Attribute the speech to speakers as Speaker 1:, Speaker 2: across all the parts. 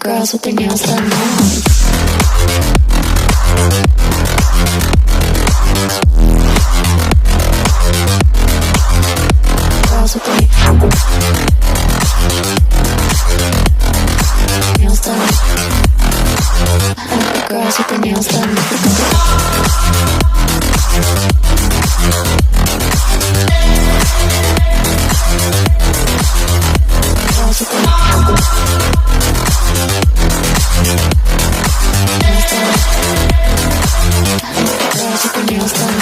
Speaker 1: girls with their nails done now. Girls with their nails done. Girls with their nails done. Girls with their nails done.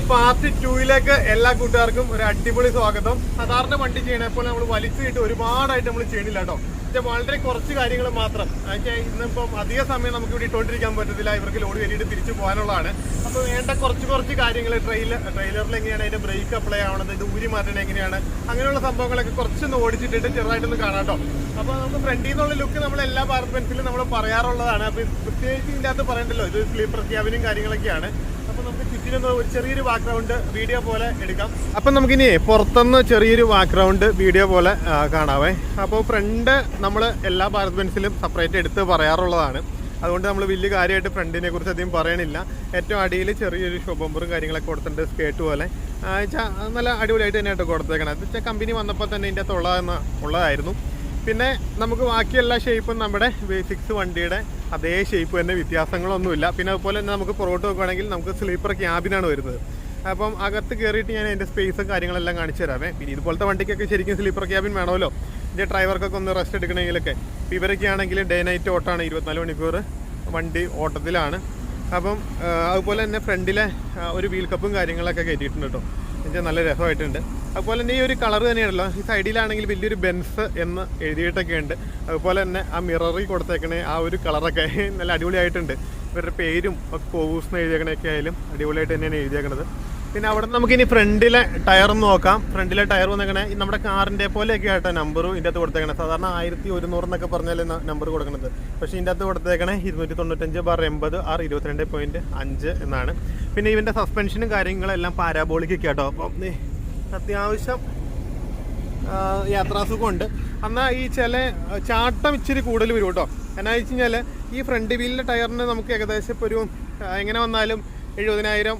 Speaker 2: Part 2ലേക്ക് എല്ലാ കൂട്ടുകാർക്കും ഒരു അടിപൊളി സ്വാഗതം. സാധാരണ വണ്ടി ചെയ്യണപ്പോൾ നമ്മൾ വലിച്ചിട്ട് ഒരുപാടായിട്ട് നമ്മൾ ചെയ്യണില്ല കേട്ടോ. വളരെ കുറച്ച് കാര്യങ്ങൾ മാത്രം. ഇന്നിപ്പം അധിക സമയം നമുക്ക് ഇവിടെ ഇട്ടുകൊണ്ടിരിക്കാൻ പറ്റത്തില്ല, ഇവർക്ക് ലോഡ് കയറിയിട്ട് തിരിച്ചു പോകാനുള്ളതാണ്. അപ്പോൾ വേണ്ട കുറച്ച് കാര്യങ്ങൾ ട്രെയിലറിൽ എങ്ങനെയാണ് അതിന്റെ ബ്രേക്ക് അപ്ലൈ ആവണത്, ഇത് ഊരി മാറ്റണത് എങ്ങനെയാണ്, അങ്ങനെയുള്ള സംഭവങ്ങളൊക്കെ കുറച്ചൊന്ന് ഓടിച്ചിട്ടിട്ട് ചെറുതായിട്ടൊന്ന് കാണാം കേട്ടോ. അപ്പോൾ നമുക്ക് ഫ്രണ്ടിൽ നിന്നുള്ള ലുക്ക് നമ്മൾ എല്ലാ ഭാരത് ബെൻസിലും നമ്മൾ പറയാറുള്ളതാണ്. അപ്പോൾ പ്രത്യേകിച്ച് ഇതിൻ്റെ അകത്ത് പറയണ്ടല്ലോ, ഇത് സ്ലീപ്പർ ക്യാബിനും കാര്യങ്ങളൊക്കെയാണ്. അപ്പൊ നമുക്ക് ചുറ്റിനൊന്ന് ഒരു ചെറിയൊരു ബാക്ക്ഗ്രൗണ്ട് വീഡിയോ പോലെ എടുക്കാം. അപ്പൊ നമുക്കിനി പുറത്തുനിന്ന് ചെറിയൊരു ബാക്ക്ഗ്രൗണ്ട് വീഡിയോ പോലെ കാണാവേ. അപ്പോൾ ഫ്രണ്ട് നമ്മൾ എല്ലാ ഭാരത് ബെൻസിലും സെപ്പറേറ്റ് എടുത്ത് പറയാറുള്ളതാണ്. അതുകൊണ്ട് നമ്മൾ വലിയ കാര്യമായിട്ട് ഫ്രണ്ടിനെ കുറിച്ച് അധികം പറയണില്ല. ഏറ്റവും അടിയിൽ ചെറിയൊരു ഷോ ബമ്പറും കാര്യങ്ങളൊക്കെ കൊടുത്തിട്ടുണ്ട്, സ്കേർട്ട് പോലെ നല്ല അടിപൊളിയായിട്ട് തന്നെയായിട്ട് കൊടുത്തേക്കണം. അത് വെച്ചാൽ കമ്പനി വന്നപ്പോൾ തന്നെ ഇതിൻ്റെ അകത്ത് ഉള്ളതായിരുന്നു. പിന്നെ നമുക്ക് ബാക്കി എല്ലാ ഷേപ്പും നമ്മുടെ V6 വണ്ടിയുടെ അതേ ഷേപ്പ് തന്നെ, വ്യത്യാസങ്ങളൊന്നുമില്ല. പിന്നെ അതുപോലെ തന്നെ നമുക്ക് പുറകോട്ട് നോക്കുകയാണെങ്കിൽ നമുക്ക് സ്ലീപ്പർ ക്യാബിനാണ് വരുന്നത്. അപ്പം അകത്ത് കയറിയിട്ട് ഞാൻ അതിൻ്റെ സ്പേസും കാര്യങ്ങളെല്ലാം കാണിച്ചു തരാമേ. പിന്നെ ഇതുപോലത്തെ വണ്ടിക്കൊക്കെ ശരിക്കും സ്ലീപ്പർ ക്യാബിൻ വേണമല്ലോ, ഇതിൻ്റെ ഡ്രൈവർക്കൊക്കെ ഒന്ന് റെസ്റ്റ് എടുക്കണമെങ്കിലൊക്കെ. ഇപ്പോൾ ഇവരൊക്കെ ആണെങ്കിൽ ഡേ നൈറ്റ് ഓട്ടമാണ്, 24 മണിക്കൂർ വണ്ടി ഓട്ടത്തിലാണ്. അപ്പം അതുപോലെ തന്നെ ഫ്രണ്ടിലെ ഒരു വീൽ കപ്പും കാര്യങ്ങളൊക്കെ കയറ്റിയിട്ടുണ്ട് കേട്ടോ. എന്നുവെച്ചാൽ നല്ല രസമായിട്ടുണ്ട്. അതുപോലെ തന്നെ ഈ ഒരു കളർ തന്നെയാണല്ലോ, ഈ സൈഡിലാണെങ്കിൽ വലിയൊരു ബെൻസ് എന്ന് എഴുതിയിട്ടൊക്കെ ഉണ്ട്. അതുപോലെ തന്നെ ആ മിററിൽ കൊടുത്തേക്കണേ ആ ഒരു കളറൊക്കെ നല്ല അടിപൊളിയായിട്ടുണ്ട്. ഇവരുടെ പേരും ഒക്കെ കോവൂസ് എന്ന് എഴുതിയേക്കണൊക്കെ ആയാലും അടിപൊളിയായിട്ട് തന്നെയാണ് എഴുതിയേക്കണത്. പിന്നെ അവിടെ നിന്ന് നമുക്കിനി ഫ്രണ്ടിലെ ടയർ ഒന്ന് നോക്കാം. ഫ്രണ്ടിലെ ടയർ വന്നേക്കണേ നമ്മുടെ കാറിൻ്റെ പോലെയൊക്കെ ആയിട്ടോ നമ്പറും ഇതിൻ്റെ അകത്ത് കൊടുത്തേക്കണേ. സാധാരണ 1100 എന്നൊക്കെ പറഞ്ഞാൽ നമ്പർ കൊടുക്കുന്നത്, പക്ഷേ ഇതിൻ്റെ അകത്ത് കൊടുത്തേക്കണേ 295/80/22.5 എന്നാണ്. പിന്നെ ഇവൻ്റെ സസ്പെൻഷനും കാര്യങ്ങളെല്ലാം പാരാബോളിക്കൊക്കെ ആട്ടോ. അപ്പം അത്യാവശ്യം യാത്രാസുഖമുണ്ട്. എന്നാൽ ഈ ചില ചാട്ടം ഇച്ചിരി കൂടുതൽ വരും കേട്ടോ. എന്നാന്ന് വെച്ച് കഴിഞ്ഞാൽ ഈ ഫ്രണ്ട് വീലിൻ്റെ ടയറിന് നമുക്ക് ഏകദേശം ഇപ്പോൾ ഒരു എങ്ങനെ വന്നാലും 70,000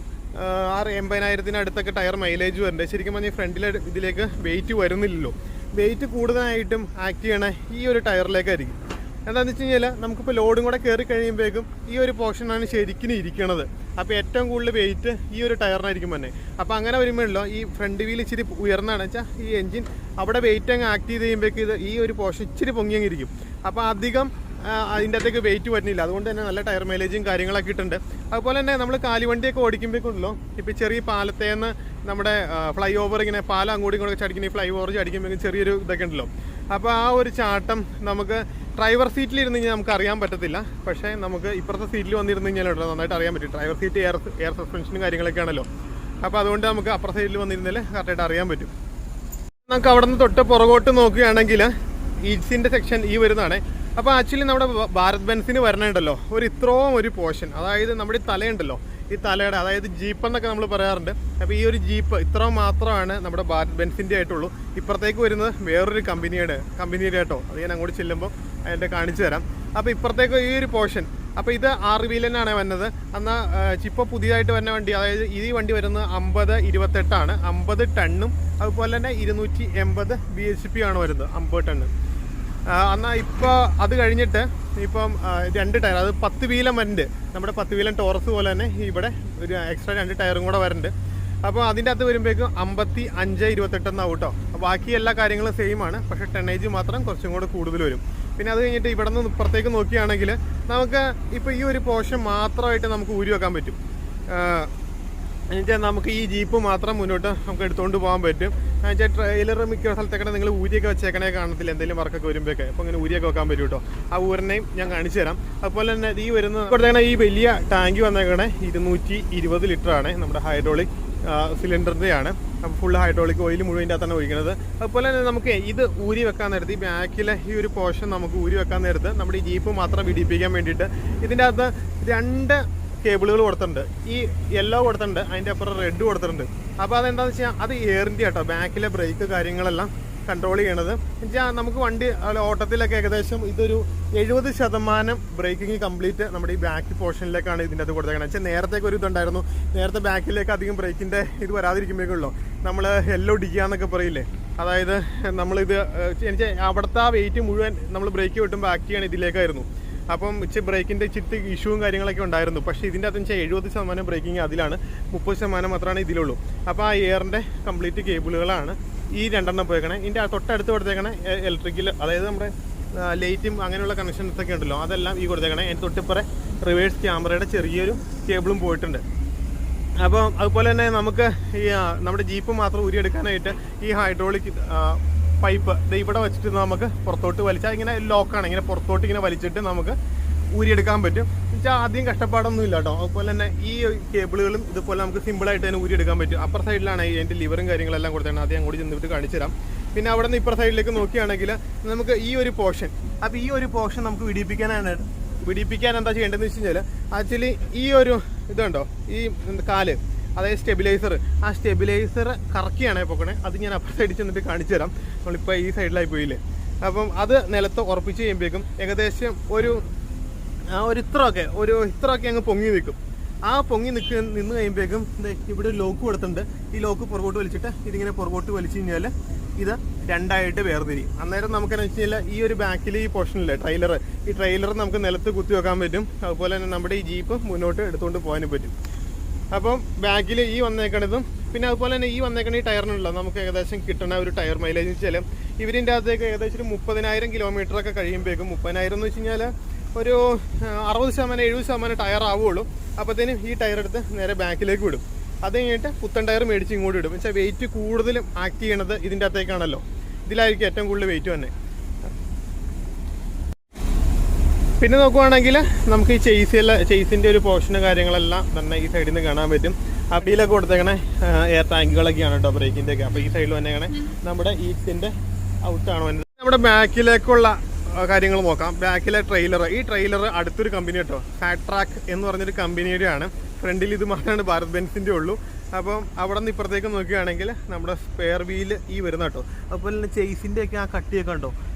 Speaker 2: 80,000 അടുത്തൊക്കെ ടയർ മൈലേജ് വരുന്നുണ്ട്. ശരിക്കും പറഞ്ഞാൽ ഫ്രണ്ടിലെ ഇതിലേക്ക് വെയിറ്റ് വരുന്നില്ലല്ലോ. വെയിറ്റ് കൂടുതലായിട്ടും ആക്ട് ചെയ്യണ ഈ ഒരു ടയറിലേക്കായിരിക്കും. എന്താണെന്ന് വെച്ച് കഴിഞ്ഞാൽ നമുക്കിപ്പോൾ ലോഡും കൂടെ കയറി കഴിയുമ്പോഴേക്കും ഈ ഒരു പോർഷനാണ് ശരിക്കും ഇരിക്കണത്. അപ്പോൾ ഏറ്റവും കൂടുതൽ വെയിറ്റ് ഈ ഒരു ടയറിനായിരിക്കും തന്നെ. അപ്പോൾ അങ്ങനെ വരുമ്പോഴല്ലോ ഈ ഫ്രണ്ട് വീൽ ഇച്ചിരി ഉയർന്നതാണ് വെച്ചാൽ ഈ എൻജിൻ അവിടെ വെയിറ്റ് അങ്ങ് ആക്ട് ചെയ്ത് കഴിയുമ്പോഴേക്കും ഇത് ഈ ഒരു പോർഷൻ ഇച്ചിരി പൊങ്ങിയങ്ങിരിക്കും. അപ്പോൾ അധികം അതിൻ്റെ അകത്തേക്ക് വെയിറ്റ് വരുന്നില്ല. അതുകൊണ്ട് തന്നെ നല്ല ടയർ മൈലേജും കാര്യങ്ങളൊക്കെ ഇട്ടുണ്ട്. അതുപോലെ തന്നെ നമ്മൾ കാലിവണ്ടിയൊക്കെ ഓടിക്കുമ്പോഴേക്കുണ്ടല്ലോ, ഇപ്പോൾ ചെറിയ പാലത്തേന്ന് നമ്മുടെ ഫ്ലൈ ഓവർ ഇങ്ങനെ പാലം അങ്ങോട്ടും ഇങ്ങോട്ടൊക്കെ ചടിക്കുന്ന ഈ ഫ്ലൈ ഓവർ ചടിക്കുമ്പോഴേക്കും ചെറിയൊരു ഇതൊക്കെ ഉണ്ടല്ലോ. അപ്പോൾ ആ ഒരു ചാട്ടം നമുക്ക് ഡ്രൈവർ സീറ്റിലിരുന്ന് കഴിഞ്ഞാൽ നമുക്ക് അറിയാൻ പറ്റത്തില്ല. പക്ഷേ നമുക്ക് ഇപ്പുറത്തെ സീറ്റിൽ വന്നിരുന്ന് കഴിഞ്ഞാൽ നന്നായിട്ട് അറിയാൻ പറ്റും. ഡ്രൈവർ സീറ്റ് എയർ സസ്പെൻഷനും കാര്യങ്ങളൊക്കെ ആണല്ലോ. അപ്പോൾ അതുകൊണ്ട് നമുക്ക് അപ്പുറത്തെ സൈഡിൽ വന്നിരുന്നാൽ കറക്റ്റായിട്ട് അറിയാൻ പറ്റും. നമുക്ക് അവിടെ നിന്ന് തൊട്ട് പുറകോട്ട് നോക്കുകയാണെങ്കിൽ ഈറ്റ്സിൻ്റെ സെക്ഷൻ ഈ വരുന്നതാണ്. അപ്പോൾ ആക്ച്വലി നമ്മുടെ ഭാരത് ബെൻസിന് വരണുണ്ടല്ലോ ഇത്രയും ഒരു പോർഷൻ, അതായത് നമ്മുടെ ഈ തലയുണ്ടല്ലോ, ഈ തലയുടെ അതായത് ജീപ്പ് എന്നൊക്കെ നമ്മൾ പറയാറുണ്ട്. അപ്പോൾ ഈ ഒരു ജീപ്പ് ഇത്രയും മാത്രമാണ് നമ്മുടെ ഭാരത് ബെൻസിൻ്റെ ആയിട്ടുള്ളൂ. ഇപ്പുറത്തേക്ക് വരുന്നത് വേറൊരു കമ്പനിയുടെ കേട്ടോ. അത് ഞാൻ അങ്ങോട്ട് ചെല്ലുമ്പോൾ അതിൻ്റെ കാണിച്ചു തരാം. അപ്പോൾ ഇപ്പുറത്തേക്ക് ഈ ഒരു പോർഷൻ, അപ്പോൾ ഇത് 6 വീലനാണ് വന്നത്. എന്നാൽ ഇപ്പോൾ പുതിയതായിട്ട് വരുന്ന വണ്ടി, അതായത് ഈ വണ്ടി വരുന്നത് 50/28 50 ടണ്ണും അതുപോലെ തന്നെ 280 bhp ആണ് വരുന്നത്, 50 ടണ്ണ്. എന്നാൽ ഇപ്പോൾ അത് കഴിഞ്ഞിട്ട് ഇപ്പം 2 ടയർ, അത് 10 വീലം വരുന്നുണ്ട്. നമ്മുടെ 10 വീലം ടോറസ് പോലെ തന്നെ ഇവിടെ ഒരു എക്സ്ട്രാ 2 ടയറും കൂടെ വരുന്നുണ്ട്. അപ്പോൾ അതിൻ്റെ അകത്ത് വരുമ്പോഴേക്കും 55/28 എന്നാവും കേട്ടോ. ബാക്കി എല്ലാ കാര്യങ്ങളും സെയിം ആണ്, പക്ഷേ ടണ്ണേജ് മാത്രം കുറച്ചും കൂടെ കൂടുതൽ വരും. പിന്നെ അത് കഴിഞ്ഞിട്ട് ഇവിടെ നിന്ന് ഇപ്പുറത്തേക്ക് നോക്കുകയാണെങ്കിൽ നമുക്ക് ഇപ്പോൾ ഈ ഒരു പോർഷൻ മാത്രമായിട്ട് നമുക്ക് ഊരി വെക്കാൻ പറ്റും. എന്നുവെച്ചാൽ നമുക്ക് ഈ ജീപ്പ് മാത്രം മുന്നോട്ട് നമുക്ക് എടുത്തുകൊണ്ട് പോകാൻ പറ്റും. എന്നുവെച്ചാൽ ട്രെയിലർ മിക്ക സ്ഥലത്തൊക്കെ നിങ്ങൾ ഊരിയൊക്കെ വെച്ചേക്കണേ കാണത്തില്ല, എന്തെങ്കിലും വർക്കൊക്കെ വരുമ്പോഴൊക്കെ. അപ്പോൾ ഇങ്ങനെ ഊരിയൊക്കെ വെക്കാൻ പറ്റും കേട്ടോ. ആ ഊരിനെയും ഞാൻ കാണിച്ചു തരാം. അതുപോലെ തന്നെ ഈ വരുന്ന ഈ വലിയ ടാങ്ക് വന്നേക്കണേ 220 ലിറ്ററാണ്. നമ്മുടെ ഹൈഡ്രോളിക് സിലിണ്ടറിൻ്റെ ആണ്. അപ്പോൾ ഫുൾ ഹൈഡ്രോളിക് ഓയിൽ മുഴുവൻ അകത്താണ് ഒഴിക്കുന്നത്. അതുപോലെ തന്നെ നമുക്ക് ഇത് ഊരി വെക്കാൻ നേരത്ത് ഈ ബാക്കിലെ ഈ ഒരു പോർഷൻ നമുക്ക് ഊരി വെക്കാൻ നേരത്ത് നമ്മുടെ ഈ ജീപ്പ് മാത്രം പിടിപ്പിക്കാൻ വേണ്ടിയിട്ട് ഇതിൻ്റെ അകത്ത് 2 കേബിളുകൾ കൊടുത്തിട്ടുണ്ട്. ഈ യെല്ലോ കൊടുത്തിട്ടുണ്ട്, അതിൻ്റെ അപ്പുറം റെഡ് കൊടുത്തിട്ടുണ്ട്. അപ്പോൾ അതെന്താണെന്ന് വെച്ചാൽ അത് എയറിൻ്റെ കേട്ടോ, ബാക്കിലെ ബ്രേക്ക് കാര്യങ്ങളെല്ലാം കൺട്രോൾ ചെയ്യണത്. എന്നുവെച്ചാൽ നമുക്ക് വണ്ടി ഓട്ടത്തിലൊക്കെ ഏകദേശം ഇതൊരു 70% ബ്രേക്കിംഗ് കംപ്ലീറ്റ് നമ്മുടെ ഈ ബാക്ക് പോർഷനിലേക്കാണ് ഇതിൻ്റെ അത് കൊടുത്തേക്കുന്നത്. വെച്ചാൽ നേരത്തേക്ക് ഒരു ഇതുണ്ടായിരുന്നു, നേരത്തെ ബാക്കിലേക്ക് അധികം ബ്രേക്കിൻ്റെ ഇത് വരാതിരിക്കുമ്പോഴേക്കുള്ളൂ നമ്മൾ എല്ലോ ഡിക്കാന്നൊക്കെ പറയില്ലേ. അതായത് നമ്മളിത് എനിക്ക് അവിടുത്തെ ആ വെയിറ്റ് മുഴുവൻ നമ്മൾ ബ്രേക്ക് വിട്ടുമ്പോൾ ആക്ടിയാണ് ഇതിലേക്കായിരുന്നു. അപ്പം ബ്രേക്കിൻ്റെ ഇച്ചിരി ഇഷ്യൂവും കാര്യങ്ങളൊക്കെ ഉണ്ടായിരുന്നു. പക്ഷേ ഇതിൻ്റെ അകത്ത് വെച്ചാൽ 70% ബ്രേക്കിംഗ് അതിലാണ്, 30% മാത്രമാണ് ഇതിലുള്ളൂ. അപ്പോൾ ആ എയറിൻ്റെ കംപ്ലീറ്റ് കേബിളുകളാണ് ഈ 2 പോയേക്കണേ. ഇതിൻ്റെ തൊട്ടടുത്ത് കൊടുത്തേക്കണേ ഇലക്ട്രിക്കൽ, അതായത് നമ്മുടെ ലൈറ്റും അങ്ങനെയുള്ള കണക്ഷൻസ് ഒക്കെ ഉണ്ടല്ലോ, അതെല്ലാം ഈ കൊടുത്തേക്കണേ. അതിന് തൊട്ടിപ്പുറേ റിവേഴ്സ് ക്യാമറയുടെ ചെറിയൊരു കേബിളും പോയിട്ടുണ്ട്. അപ്പോൾ അതുപോലെ തന്നെ നമുക്ക് ഈ നമ്മുടെ ജീപ്പ് മാത്രം ഊരിയെടുക്കാനായിട്ട് ഈ ഹൈഡ്രോളിക് പൈപ്പ് ഇവിടെ വെച്ചിട്ട് നമുക്ക് പുറത്തോട്ട് വലിച്ചാൽ ഇങ്ങനെ ലോക്കാണ്, ഇങ്ങനെ പുറത്തോട്ട് ഇങ്ങനെ വലിച്ചിട്ട് നമുക്ക് ഊരിയെടുക്കാൻ പറ്റും. വെച്ചാൽ ആദ്യം കഷ്ടപ്പാടൊന്നും ഇല്ല കേട്ടോ. അതുപോലെ തന്നെ ഈ കേബിളുകളും ഇതുപോലെ നമുക്ക് സിമ്പിളായിട്ട് തന്നെ ഊരിയെടുക്കാൻ പറ്റും. അപ്പർ സൈഡിലാണ് അതിൻ്റെ ലിവറും കാര്യങ്ങളെല്ലാം കൊടുത്തേക്കണം. ആദ്യം അങ്ങോട്ട് ചെന്നിട്ട് കാണിച്ചു തരാം. പിന്നെ അവിടെ നിന്ന് ഇപ്പുറ സൈഡിലേക്ക് നോക്കുകയാണെങ്കിൽ നമുക്ക് ഈ ഒരു പോർഷൻ, അപ്പോൾ ഈ ഒരു പോർഷൻ നമുക്ക് പിടിപ്പിക്കാൻ എന്താ ചെയ്യേണ്ടതെന്ന് വെച്ച് കഴിഞ്ഞാൽ ആക്ച്വലി ഈ ഒരു ഇതുണ്ടോ, ഈ കാല്, അതായത് സ്റ്റെബിലൈസർ, ആ സ്റ്റെബിലൈസർ കറക്കിയാണേ പൊക്കണേ. അത് ഞാൻ അപ്പുറ സൈഡിൽ ചെന്നിട്ട് കാണിച്ചു തരാം. നമ്മളിപ്പോൾ ഈ സൈഡിലായി പോയില്ലേ. അപ്പം അത് നിലത്ത് ഉറപ്പിച്ച് കഴിയുമ്പോഴേക്കും ഏകദേശം ഒരു ഇത്രയൊക്കെ അങ്ങ് പൊങ്ങി നിൽക്കും. ആ പൊങ്ങി നിന്ന് കഴിയുമ്പോഴേക്കും ഇവിടെ ഒരു ലോക്ക് കൊടുത്തിട്ടുണ്ട്. ഈ ലോക്ക് പുറകോട്ട് വലിച്ചിട്ട് ഇതിങ്ങനെ പുറകോട്ട് വലിച്ചു കഴിഞ്ഞാൽ ഇത് 2ആയിട്ട് വേർതിരിയും. അന്നേരം നമുക്കെന്ന് വെച്ച് കഴിഞ്ഞാൽ ഈ ഒരു ബാക്കിൽ ഈ പോർഷനില്ലേ ഈ ട്രെയിലർ നമുക്ക് നിലത്ത് കുത്തി വെക്കാൻ പറ്റും. അതുപോലെ തന്നെ നമ്മുടെ ഈ ജീപ്പ് മുന്നോട്ട് എടുത്തുകൊണ്ട് പോകാനും പറ്റും. അപ്പം ബാക്കിൽ ഈ വന്നേക്കണതും പിന്നെ അതുപോലെ തന്നെ ഈ വന്നേക്കണ ഈ ടയറിനുള്ള നമുക്ക് ഏകദേശം കിട്ടണ ഒരു ടയർ മൈലേജ് വെച്ചാൽ ഇവരിൻ്റെ അകത്തേക്ക് ഏകദേശം ഒരു 30,000 കിലോമീറ്ററൊക്കെ കഴിയുമ്പോഴേക്കും, 30,000 എന്ന് വെച്ച് കഴിഞ്ഞാൽ ഒരു 60%-70% ടയർ ആവുള്ളൂ. അപ്പോഴത്തേനും ഈ ടയർ എടുത്ത് നേരെ ബാക്കിലേക്ക് വിടും. അത് കഴിഞ്ഞിട്ട് പുത്തൻ ടയർ മേടിച്ച് ഇങ്ങോട്ട് വിടും. വെച്ചാൽ വെയിറ്റ് കൂടുതലും ആക്ട് ചെയ്യണത് ഇതിൻ്റെ അകത്തേക്കാണല്ലോ, ഇതിലായിരിക്കും ഏറ്റവും കൂടുതൽ വെയിറ്റ് തന്നെ. പിന്നെ നോക്കുവാണെങ്കിൽ നമുക്ക് ഈ ചെയ്സിൻ്റെ ഒരു പോർഷന് കാര്യങ്ങളെല്ലാം തന്നെ ഈ സൈഡിൽ നിന്ന് കാണാൻ പറ്റും. അടിയിലൊക്കെ കൊടുത്തേക്കണേ എയർ ടാങ്കുകളൊക്കെയാണ് കേട്ടോ, ബ്രേക്കിൻ്റെ ഒക്കെ. അപ്പോൾ ഈ സൈഡിൽ വന്നേക്കണേ നമ്മുടെ ഈസ്റ്റിൻ്റെ ഔട്ടാണ് വരുന്നത്. നമ്മുടെ ബാക്കിലേക്കുള്ള കാര്യങ്ങൾ നോക്കാം. ബാക്കിലെ ഈ ട്രെയിലർ അടുത്തൊരു കമ്പനി കേട്ടോ, സാട്രാക്ക് എന്ന് പറഞ്ഞൊരു കമ്പനിയുടെ ആണ്. ഫ്രണ്ടിൽ ഇത് മാത്രമാണ് ഭാരത് ബെൻസിൻ്റെ ഉള്ളൂ. അപ്പം അവിടെ നിന്ന് ഇപ്പുറത്തേക്ക് നോക്കുകയാണെങ്കിൽ നമ്മുടെ സ്പെയർ വീല് ഈ വരുന്ന കേട്ടോ. അതുപോലെ തന്നെ ചെയ്സിൻ്റെ ഒക്കെ ആ കട്ടിയൊക്കെ ഉണ്ടോ,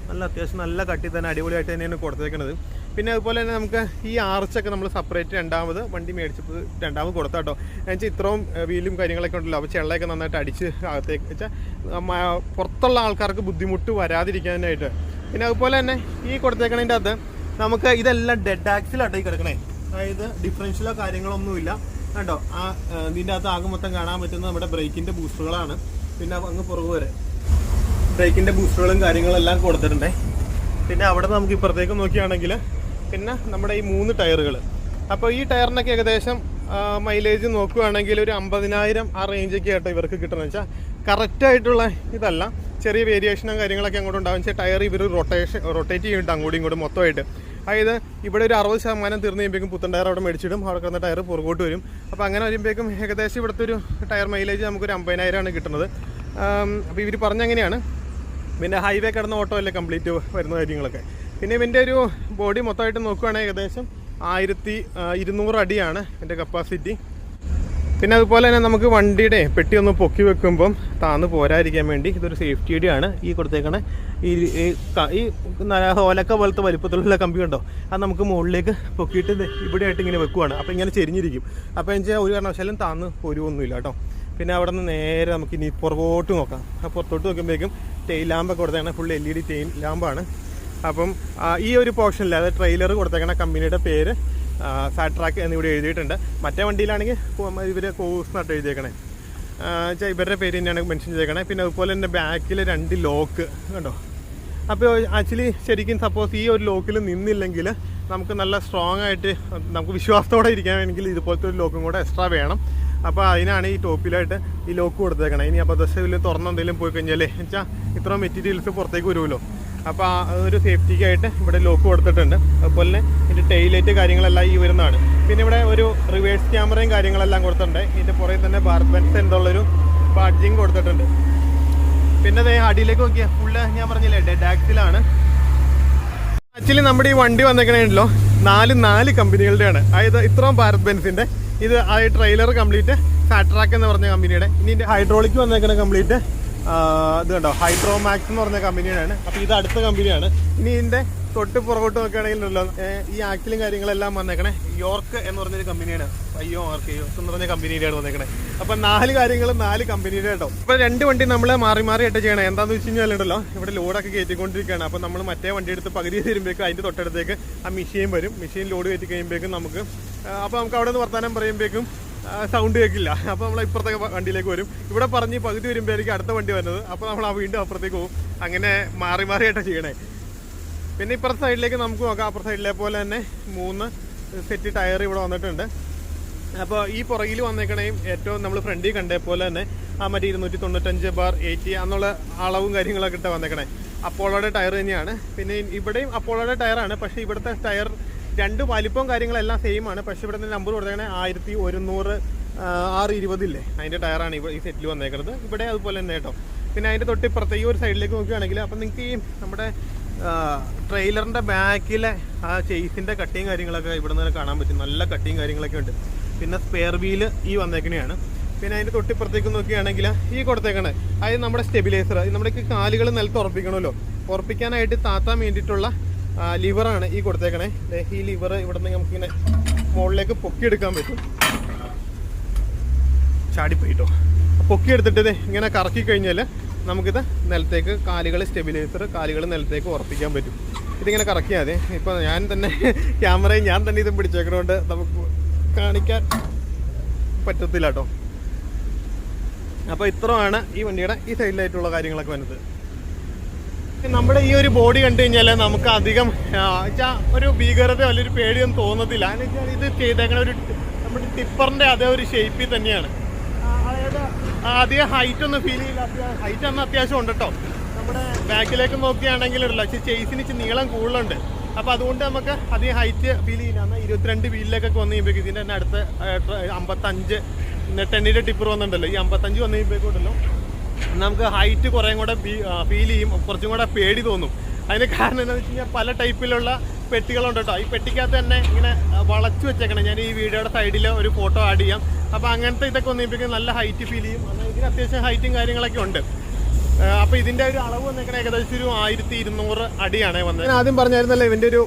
Speaker 2: അത്യാവശ്യം നല്ല കട്ടി തന്നെ അടിപൊളിയായിട്ട് തന്നെയാണ് കൊടുത്തേക്കുന്നത്. പിന്നെ അതുപോലെ തന്നെ നമുക്ക് ഈ ആർച്ചൊക്കെ നമ്മൾ സെപ്പറേറ്റ് വണ്ടി മേടിച്ചപ്പോൾ രണ്ടാമത് കൊടുത്താട്ടോ. എന്നുവെച്ചാൽ ഇത്രയും വീലും കാര്യങ്ങളൊക്കെ ഉണ്ടല്ലോ, അപ്പോൾ ചെള്ളയൊക്കെ നന്നായിട്ട് അടിച്ച് അകത്തേക്ക് വെച്ചാൽ പുറത്തുള്ള ആൾക്കാർക്ക് ബുദ്ധിമുട്ട് വരാതിരിക്കാനായിട്ട്. പിന്നെ അതുപോലെ തന്നെ ഈ കൊടുത്തേക്കണതിൻ്റെ അകത്ത് നമുക്ക് ഇതെല്ലാം ഡെഡ് ആക്സിലാട്ടോ ഈ കിടക്കണേ. അതായത് ഡിഫറൻഷ്യലോ കാര്യങ്ങളൊന്നുമില്ല കേട്ടോ. ആ ഇതിൻ്റെ അകത്ത് ആകെ മൊത്തം കാണാൻ പറ്റുന്നത് നമ്മുടെ ബ്രേക്കിൻ്റെ ബൂസ്റ്ററുകളാണ്. പിന്നെ അങ്ങ് പുറകു വരെ ബ്രേക്കിൻ്റെ ബൂസ്റ്ററുകളും കാര്യങ്ങളെല്ലാം കൊടുത്തിട്ടുണ്ടേ. പിന്നെ അവിടെ നമുക്ക് ഇപ്പുറത്തേക്ക് നോക്കുകയാണെങ്കിൽ പിന്നെ നമ്മുടെ ഈ 3 ടയറുകൾ. അപ്പോൾ ഈ ടയറിനൊക്കെ ഏകദേശം മൈലേജ് നോക്കുകയാണെങ്കിൽ ഒരു 50,000 ആ റേഞ്ചൊക്കെ ആയിട്ടോ ഇവർക്ക് കിട്ടുന്നത്. വെച്ചാൽ കറക്റ്റായിട്ടുള്ള ഇതല്ല, ചെറിയ വേരിയേഷനും കാര്യങ്ങളൊക്കെ അങ്ങോട്ട് ഉണ്ടാകും. വെച്ചാൽ ടയർ ഇവർ റൊട്ടേറ്റ് ചെയ്യുന്നുണ്ട് അങ്ങോട്ടും ഇങ്ങോട്ടും മൊത്തമായിട്ട്. അതായത് ഇവിടെ ഒരു 60% തീർന്ന് കഴിയുമ്പോഴേക്കും പുത്തൻ ടയർ അവിടെ മേടിച്ചിടും, അവിടെ കിടന്ന ടയർ പുറകോട്ട് വരും. അപ്പോൾ അങ്ങനെ വരുമ്പോഴേക്കും ഏകദേശം ഇവിടുത്തെ ഒരു ടയർ മൈലേജ് നമുക്കൊരു 50,000 കിട്ടുന്നത്. അപ്പോൾ ഇവർ പറഞ്ഞങ്ങനെയാണ്. പിന്നെ ഹൈവേ കിടന്ന ഓട്ടോ അല്ലേ കംപ്ലീറ്റ് വരുന്ന കാര്യങ്ങളൊക്കെ. പിന്നെ ഇവൻ്റെ ഒരു ബോഡി മൊത്തമായിട്ട് നോക്കുകയാണെങ്കിൽ ഏകദേശം 1200 അടിയാണ് എൻ്റെ കപ്പാസിറ്റി. പിന്നെ അതുപോലെ തന്നെ നമുക്ക് വണ്ടിയുടെ പെട്ടി ഒന്ന് പൊക്കി വെക്കുമ്പം താന്ന് പോരാതിരിക്കാൻ വേണ്ടി ഇതൊരു സേഫ്റ്റിയുടെ ആണ് ഈ കൊടുത്തേക്കണേ. ഈ ഓലക്ക പോലത്തെ വലിപ്പത്തിലുള്ള കമ്പി ഉണ്ടോ, അത് നമുക്ക് മുകളിലേക്ക് പൊക്കിയിട്ട് ഇവിടെ ആയിട്ട് ഇങ്ങനെ വെക്കുവാണ്. അപ്പോൾ ഇങ്ങനെ ചെരിഞ്ഞിരിക്കും. അപ്പോൾ എന്ന് വെച്ചാൽ ഒരു കാരണവശാലും താന്ന് പോരുമൊന്നുമില്ല കേട്ടോ. പിന്നെ അവിടെ നിന്ന് നേരെ നമുക്ക് ഇനി പുറകോട്ട് നോക്കാം. ആ പുറത്തോട്ട് നോക്കുമ്പോഴേക്കും ടെയിൽ ലാമ്പൊക്കെ കൊടുത്തേക്കണ ഫുൾ LED ടെയിൽ ലാമ്പാണ്. അപ്പം ഈ ഒരു പോർഷനിൽ അതായത് ട്രെയിലർ കൊടുത്തേക്കണ കമ്പനിയുടെ പേര് സാട്രാക്ക് എന്നിവിടെ എഴുതിയിട്ടുണ്ട്. മറ്റേ വണ്ടിയിലാണെങ്കിൽ ഇവർ കോഴ്സ് നട്ട് എഴുതിയേക്കണേ, ഇവരുടെ പേര് തന്നെയാണ് മെൻഷൻ ചെയ്തേക്കണേ. പിന്നെ അതുപോലെ തന്നെ ബാക്കിൽ 2 ലോക്ക് കണ്ടോ, അപ്പോൾ ആക്ച്വലി ശരിക്കും സപ്പോസ് ഈ ഒരു ലോക്കിൽ നിന്നില്ലെങ്കിൽ നമുക്ക് നല്ല സ്ട്രോങ് ആയിട്ട് നമുക്ക് വിശ്വാസത്തോടെ ഇരിക്കാൻ വേണമെങ്കിൽ ഇതുപോലത്തെ ഒരു ലോക്കും കൂടെ എക്സ്ട്രാ വേണം. അപ്പോൾ അതിനാണ് ഈ ടോപ്പിലായിട്ട് ഈ ലോക്ക് കൊടുത്തേക്കണം. ഇനി അപ്പോൾ ദശയിൽ തുറന്നെന്തെങ്കിലും പോയി കഴിഞ്ഞാൽ വെച്ചാൽ ഇത്ര മെറ്റീരിയൽസ് പുറത്തേക്ക് വരുമല്ലോ. അപ്പോൾ ആ ഒരു സേഫ്റ്റിക്കായിട്ട് ഇവിടെ ലോക്ക് കൊടുത്തിട്ടുണ്ട്. അതുപോലെ തന്നെ ഇതിൻ്റെ ടൈലൈറ്റ് കാര്യങ്ങളെല്ലാം ഈ വരുന്നതാണ്. പിന്നെ ഇവിടെ ഒരു റിവേഴ്സ് ക്യാമറയും കാര്യങ്ങളെല്ലാം കൊടുത്തിട്ടുണ്ട്. ഇതിൻ്റെ പുറകെ തന്നെ ഭാരത് ബെൻസ് എന്നുള്ളൊരു ബാഡ്ജിങ് കൊടുത്തിട്ടുണ്ട്. പിന്നെ അതേ അടിയിലേക്ക് നോക്കിയാൽ ഫുള്ള് ഞാൻ പറഞ്ഞില്ലേ ഡെഡ് ആക്സിലാണ്. ആക്ച്വലി നമ്മുടെ ഈ വണ്ടി വന്നേക്കണേണ്ടല്ലോ നാല് കമ്പനികളുടെയാണ്. അതായത് ഇത്രയും ഭാരത് ബെൻസിൻ്റെ ഇത് ആ ട്രെയിലർ കംപ്ലീറ്റ് സാട്രാക്ക് എന്ന് പറഞ്ഞ കമ്പനിയുടെ. ഇനി ഇതിൻ്റെ ഹൈഡ്രോളിക് വന്നേക്കുന്ന കംപ്ലീറ്റ് ഇത് കണ്ടോ ഹൈഡ്രോമാക്സ് എന്ന് പറഞ്ഞ കമ്പനിയാണ്. അപ്പോൾ ഇത് അടുത്ത കമ്പനിയാണ്. ഇനി ഇതിൻ്റെ തൊട്ട് പുറകോട്ട് നോക്കുകയാണെങ്കിലല്ലോ ഈ ആക്സിലും കാര്യങ്ങളെല്ലാം വന്നേക്കണേ യോർക്ക് എന്ന് പറഞ്ഞൊരു കമ്പനിയാണ്. യോർക്ക് എന്ന് പറഞ്ഞ കമ്പനിയുടെയാണ് വന്നേക്കണേ. അപ്പം 4 കാര്യങ്ങൾ 4 കമ്പനിയുടെ കേട്ടോ. ഇപ്പോൾ 2 വണ്ടി നമ്മൾ മാറി ആയിട്ട് ചെയ്യണം. എന്താണെന്ന് വെച്ച് കഴിഞ്ഞാലുണ്ടല്ലോ ഇവിടെ ലോഡൊക്കെ കയറ്റിക്കൊണ്ടിരിക്കുകയാണ്. അപ്പോൾ നമ്മൾ മറ്റേ വണ്ടി എടുത്ത് പകുതി തരുമ്പോഴേക്കും അതിൻ്റെ തൊട്ടടുത്തേക്ക് ആ മെഷീൻ വരും. മെഷീൻ ലോഡ് കയറ്റി കഴിയുമ്പോഴേക്കും നമുക്ക് അവിടെ നിന്ന് വർത്താനം പറയുമ്പോഴേക്കും സൗണ്ട് കേൾക്കില്ല. അപ്പോൾ നമ്മൾ ഇപ്പുറത്തെ വണ്ടിയിലേക്ക് വരും. ഇവിടെ പറഞ്ഞ് പകുതി വരുമ്പോഴേക്കും അടുത്ത വണ്ടി വരുന്നത്. അപ്പോൾ നമ്മൾ വീണ്ടും അപ്പുറത്തേക്ക് പോകും. അങ്ങനെ മാറിയായിട്ടാണ് ചെയ്യണേ. പിന്നെ ഇപ്പുറത്തെ സൈഡിലേക്ക് നമുക്ക് നോക്കാം. അപ്പുറത്തെ സൈഡിലെ പോലെ തന്നെ 3 സെറ്റ് ടയർ ഇവിടെ വന്നിട്ടുണ്ട്. അപ്പോൾ ഈ പുറകിൽ വന്നേക്കണേയും ഏറ്റവും നമ്മൾ ഫ്രണ്ടിൽ കണ്ടേ പോലെ തന്നെ ആ മറ്റേ 295/80 എന്നുള്ള അളവും കാര്യങ്ങളൊക്കെ ഇട്ട് വന്നേക്കണേ. അപ്പോളോയുടെ ടയർ തന്നെയാണ്. പിന്നെ ഇവിടെയും അപ്പോളോയുടെ ടയറാണ്. പക്ഷേ ഇവിടുത്തെ ടയർ 2 വലിപ്പവും കാര്യങ്ങളെല്ലാം സെയിം ആണ്. പക്ഷേ ഇവിടുത്തെ നമ്പർ കൊടുത്തേക്കണേ 1100 620 ഇല്ലേ അതിൻ്റെ ടയറാണ് ഈ സെറ്റിൽ വന്നേക്കുന്നത്. ഇവിടെ അതുപോലെ തന്നെ കേട്ടോ. പിന്നെ അതിൻ്റെ തൊട്ടിപ്പുറത്തെ ഈ ഒരു സൈഡിലേക്ക് നോക്കുകയാണെങ്കിൽ അപ്പം നിങ്ങൾക്ക് ഈ നമ്മുടെ ട്രെയിലറിൻ്റെ ബാക്കിലെ ആ ചേസിൻ്റെ കട്ടിയും കാര്യങ്ങളൊക്കെ ഇവിടെ നിന്ന് കാണാൻ പറ്റും. നല്ല കട്ടിയും കാര്യങ്ങളൊക്കെ ഉണ്ട്. പിന്നെ സ്പെയർ വീല് ഈ വന്നേക്കണെയാണ്. പിന്നെ അതിൻ്റെ തൊട്ടിപ്പുറത്തേക്ക് നോക്കുകയാണെങ്കിൽ ഈ കൊടുത്തേക്കണേ അതായത് നമ്മുടെ സ്റ്റെബിലൈസർ. നമ്മുടെ കാലുകൾ നിലത്ത് ഉറപ്പിക്കണമല്ലോ. ഉറപ്പിക്കാനായിട്ട് താത്താൻ വേണ്ടിയിട്ടുള്ള ലിവറാണ് ഈ കൊടുത്തേക്കണേ. ഈ ലിവർ ഇവിടെ നിന്ന് നമുക്കിങ്ങനെ മുകളിലേക്ക് പൊക്കിയെടുക്കാൻ പറ്റും. ചാടിപ്പോയിട്ടോ. പൊക്കിയെടുത്തിട്ട് ഇങ്ങനെ കറക്കി കഴിഞ്ഞാൽ നമുക്കിത് നിലത്തേക്ക് കാലുകൾ സ്റ്റെബിലൈസർ കാലുകൾ നിലത്തേക്ക് ഉറപ്പിക്കാൻ പറ്റും. ഇതിങ്ങനെ കറക്കിയാൽ മതി. ഇപ്പോൾ ഞാൻ തന്നെ ക്യാമറയും ഞാൻ തന്നെ ഇതും പിടിച്ചേക്കുന്നതുകൊണ്ട് നമുക്ക് കാണിക്കാൻ പറ്റത്തില്ല കേട്ടോ. അപ്പോൾ ഇത്രയാണ് ഈ വണ്ടിയുടെ ഈ സൈഡിലായിട്ടുള്ള കാര്യങ്ങളൊക്കെ വരുന്നത്. നമ്മുടെ ഈ ഒരു ബോഡി കണ്ടു കഴിഞ്ഞാൽ നമുക്ക് അധികം ഒരു ഭീകരതയോ അല്ലെങ്കിൽ ഒരു പേടിയൊന്നും തോന്നത്തില്ല. എന്നുവെച്ചാൽ ഇത് ചെയ്തേക്കുന്ന ഒരു നമ്മുടെ ടിപ്പറിൻ്റെ അതേ ഒരു ഷേപ്പിൽ തന്നെയാണ്. അതായത് അധികം ഹൈറ്റ് ഒന്നും ഫീൽ ചെയ്യില്ല. ഹൈറ്റ് അന്ന് അത്യാവശ്യം ഉണ്ട് കേട്ടോ. നമ്മുടെ ബാക്കിലേക്ക് നോക്കുകയാണെങ്കിലല്ല ചേസിന് നീളം കൂടുതലുണ്ട്. അപ്പോൾ അതുകൊണ്ട് നമുക്ക് അധികം ഹൈറ്റ് ഫീൽ ചെയ്യില്ല. എന്നാൽ 22 വീലിലേക്കൊക്കെ വന്നു കഴിയുമ്പോഴേക്കും ഇതിൻ്റെ തന്നെ അടുത്ത് 55 ടെന്നിൻ്റെ ടിപ്പർ വന്നിട്ടുണ്ടല്ലോ. ഈ 55 വന്നു കഴിയുമ്പോഴേക്കുണ്ടല്ലോ നമുക്ക് ഹൈറ്റ് കുറേ കൂടെ ഫീൽ ചെയ്യും. കുറച്ചും കൂടെ പേടി തോന്നും. അതിന് കാരണം എന്താണെന്ന് വെച്ച് കഴിഞ്ഞാൽ പല ടൈപ്പിലുള്ള പെട്ടികളുണ്ട് കേട്ടോ. ഈ പെട്ടിക്കകത്ത് തന്നെ ഇങ്ങനെ വളച്ചു വെച്ചേക്കണം. ഞാൻ ഈ വീഡിയോയുടെ സൈഡിൽ ഒരു ഫോട്ടോ ആഡ് ചെയ്യാം. അപ്പോൾ അങ്ങനത്തെ ഇതൊക്കെ വന്നിരിക്കും നല്ല ഹൈറ്റ് ഫീൽ ചെയ്യും. എന്നാൽ ഇതിന് അത്യാവശ്യം ഹൈറ്റും കാര്യങ്ങളൊക്കെ ഉണ്ട്. അപ്പോൾ ഇതിൻ്റെ ഒരു അളവ് വന്നേക്കണ ഏകദേശം ഒരു 1200 അടിയാണ് വന്നത്. ഞാൻ ആദ്യം പറഞ്ഞായിരുന്നല്ലോ ഇവൻ്റെ ഒരു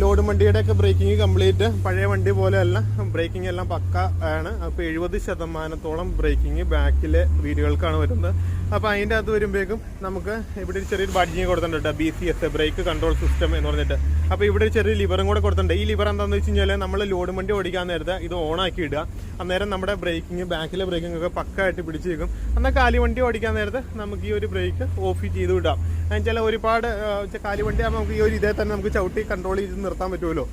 Speaker 2: ലോഡ് വണ്ടിയുടെ ഒക്കെ ബ്രേക്കിംഗ് കംപ്ലീറ്റ് പഴയ വണ്ടി പോലെയല്ല. ബ്രേക്കിംഗ് എല്ലാം പക്ക ആണ്. അപ്പോൾ 70% ബ്രേക്കിംഗ് ബാക്കിലെ വീലുകൾക്കാണ് വരുന്നത്. അപ്പോൾ അതിൻ്റെ അകത്ത് വരുമ്പോഴേക്കും നമുക്ക് ഇവിടെ ഒരു ചെറിയൊരു ബാഡ്ജിങ് കൊടുത്തിട്ടുണ്ട്. BCS ബ്രേക്ക് കൺട്രോൾ സിസ്റ്റം എന്ന് പറഞ്ഞിട്ട്. അപ്പോൾ ഇവിടെ ഒരു ചെറിയ ലിവറും കൂടെ കൊടുത്തിട്ടുണ്ട്. ഈ ലിവർ എന്താണെന്ന് വെച്ച് കഴിഞ്ഞാൽ നമ്മൾ ലോഡ് വണ്ടി ഓടിക്കാൻ നേരത്തെ ഇത് ഓണാക്കി ഇടുക. അന്നേരം നമ്മുടെ ബ്രേക്കിംഗ് ബാക്കിലെ ബ്രേക്കിംഗ് ഒക്കെ പക്കായിട്ട് പിടിച്ചിരിക്കും. എന്നാൽ കാലി വണ്ടി ഓടിക്കാൻ നേരത്തെ നമുക്ക് ഈ ഒരു ബ്രേക്ക് ഓഫ് ചെയ്ത് വിടാം. എന്നുവെച്ചാൽ ഒരുപാട് കാലി വണ്ടി ആകുമ്പോൾ നമുക്ക് ഈ ഒരു ഇതേ തന്നെ നമുക്ക് ചവിട്ടി കൺട്രോൾ ചെയ്ത് നിർത്താൻ പറ്റുമല്ലോ.